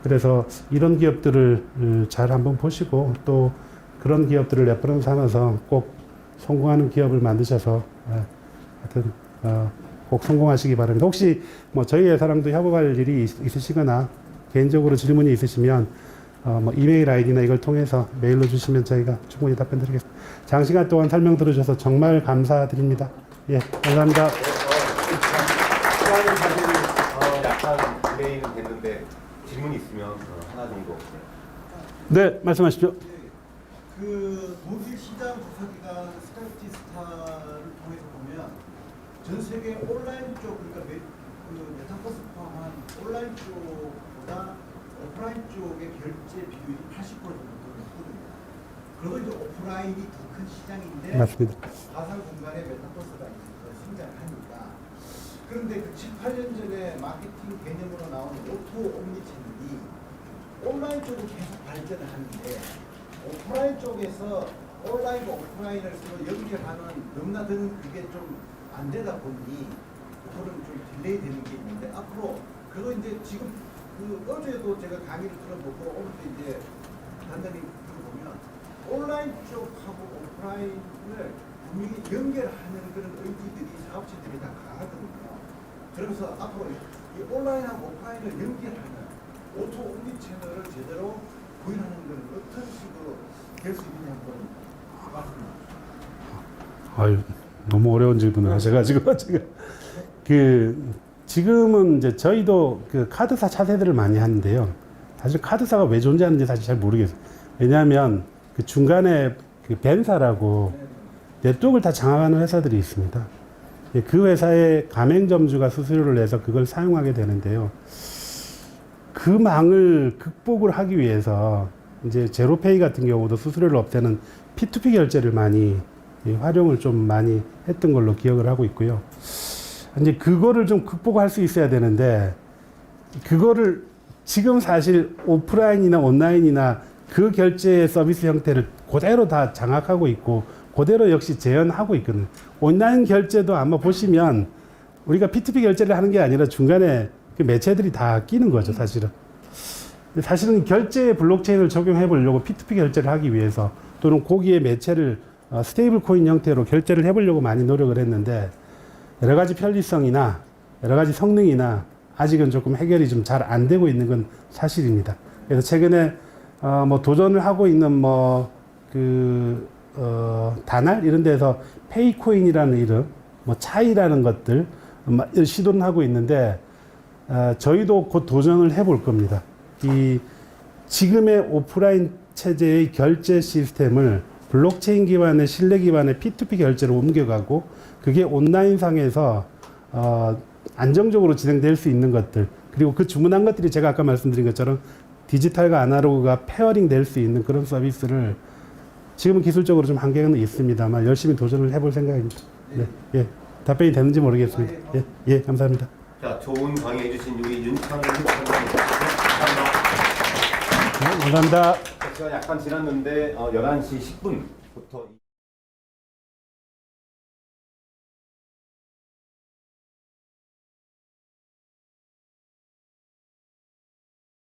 [SPEAKER 1] 그래서 이런 기업들을 잘 한번 보시고 또 그런 기업들을 레퍼런스 하면서 꼭 성공하는 기업을 만드셔서 하여튼 꼭 성공하시기 바랍니다. 혹시 뭐 저희 회사랑도 협업할 일이 있으시거나 개인적으로 질문이 있으시면 뭐 이메일 아이디나 이걸 통해서 메일로 주시면 저희가 충분히 답변 드리겠습니다. 장시간 동안 설명 들어주셔서 정말 감사드립니다. 예, 감사합니다.
[SPEAKER 2] 시간은 사실 약간 딜레이는 됐는데 질문이 있으면 하나 정도.
[SPEAKER 1] 네, 말씀하십시오.
[SPEAKER 3] 그 독일 시장 조사기관 스타티스타를 통해서 보면 전 세계 온라인 쪽 그러니까 메타버스 포함한 온라인 쪽보다 오프라인 쪽의 결제 비율이 80% 정도 높거든요. 그래도 이제 오프라인이 더 큰 시장인데
[SPEAKER 1] 맞습니다.
[SPEAKER 3] 가상 공간에 메타버스가 더 성장하니까 그런데 그 7, 8년 전에 마케팅 개념으로 나온 오토 옴니 채널이 온라인 쪽으로 계속 발전을 하는데 오프라인 쪽에서 온라인과 오프라인을 서로 연결하는 넘나드는 그게 좀 안 되다 보니 그거는 좀 딜레이 되는 게 있는데 앞으로 그거 이제 지금 그 어제도 제가 강의를 들어보고 오늘도 이제 단단히 들어보면 온라인 쪽하고 오프라인을 분명히 연결하는 그런 의지들이 사업체들이 다 강하거든요. 그러면서 앞으로 이 온라인하고 오프라인을 연결하는 오토 옴니 채널을 제대로 구현하는 건 어떤 식으로 될 수 있느냐 한번 말씀해 주시죠.
[SPEAKER 1] 아유, 너무 어려운 질문을 하셔가지고 제가 지금은 이제 저희도 그 카드사 차세대를 많이 하는데요. 사실 카드사가 왜 존재하는지 사실 잘 모르겠어요. 왜냐하면 그 중간에 그 벤사라고 네트워크를 다 장악하는 회사들이 있습니다. 그 회사의 가맹점주가 수수료를 내서 그걸 사용하게 되는데요. 그 망을 극복을 하기 위해서 이제 제로페이 같은 경우도 수수료를 없애는 P2P 결제를 많이 활용을 좀 많이 했던 걸로 기억을 하고 있고요. 이제 그거를 좀 극복할 수 있어야 되는데 그거를 지금 사실 오프라인이나 온라인이나 그 결제 서비스 형태를 그대로 다 장악하고 있고 그대로 역시 재현하고 있거든요. 온라인 결제도 아마 보시면 우리가 P2P 결제를 하는 게 아니라 중간에 그 매체들이 다 끼는 거죠, 사실은. 근데 사실은 결제에 블록체인을 적용해 보려고 P2P 결제를 하기 위해서 또는 거기에 매체를 스테이블 코인 형태로 결제를 해보려고 많이 노력을 했는데 여러 가지 편리성이나 여러 가지 성능이나 아직은 조금 해결이 좀 잘 안 되고 있는 건 사실입니다. 그래서 최근에 뭐 도전을 하고 있는 다날 이런 데서 페이코인이라는 이름, 뭐 차이라는 것들 시도는 하고 있는데 저희도 곧 도전을 해볼 겁니다. 이 지금의 오프라인 체제의 결제 시스템을 블록체인 기반의 신뢰 기반의 P2P 결제로 옮겨가고 그게 온라인 상에서 안정적으로 진행될 수 있는 것들 그리고 그 주문한 것들이 제가 아까 말씀드린 것처럼 디지털과 아날로그가 페어링 될 수 있는 그런 서비스를 지금은 기술적으로 좀 한계는 있습니다만 열심히 도전을 해볼 생각입니다. 네, 예. 답변이 되는지 모르겠습니다. 예, 감사합니다.
[SPEAKER 2] 자, 좋은 강의 해주신 우리 윤창현 원장님 감사합니다.
[SPEAKER 1] 감사합니다.
[SPEAKER 2] 시간 약간 지났는데 11시 10분부터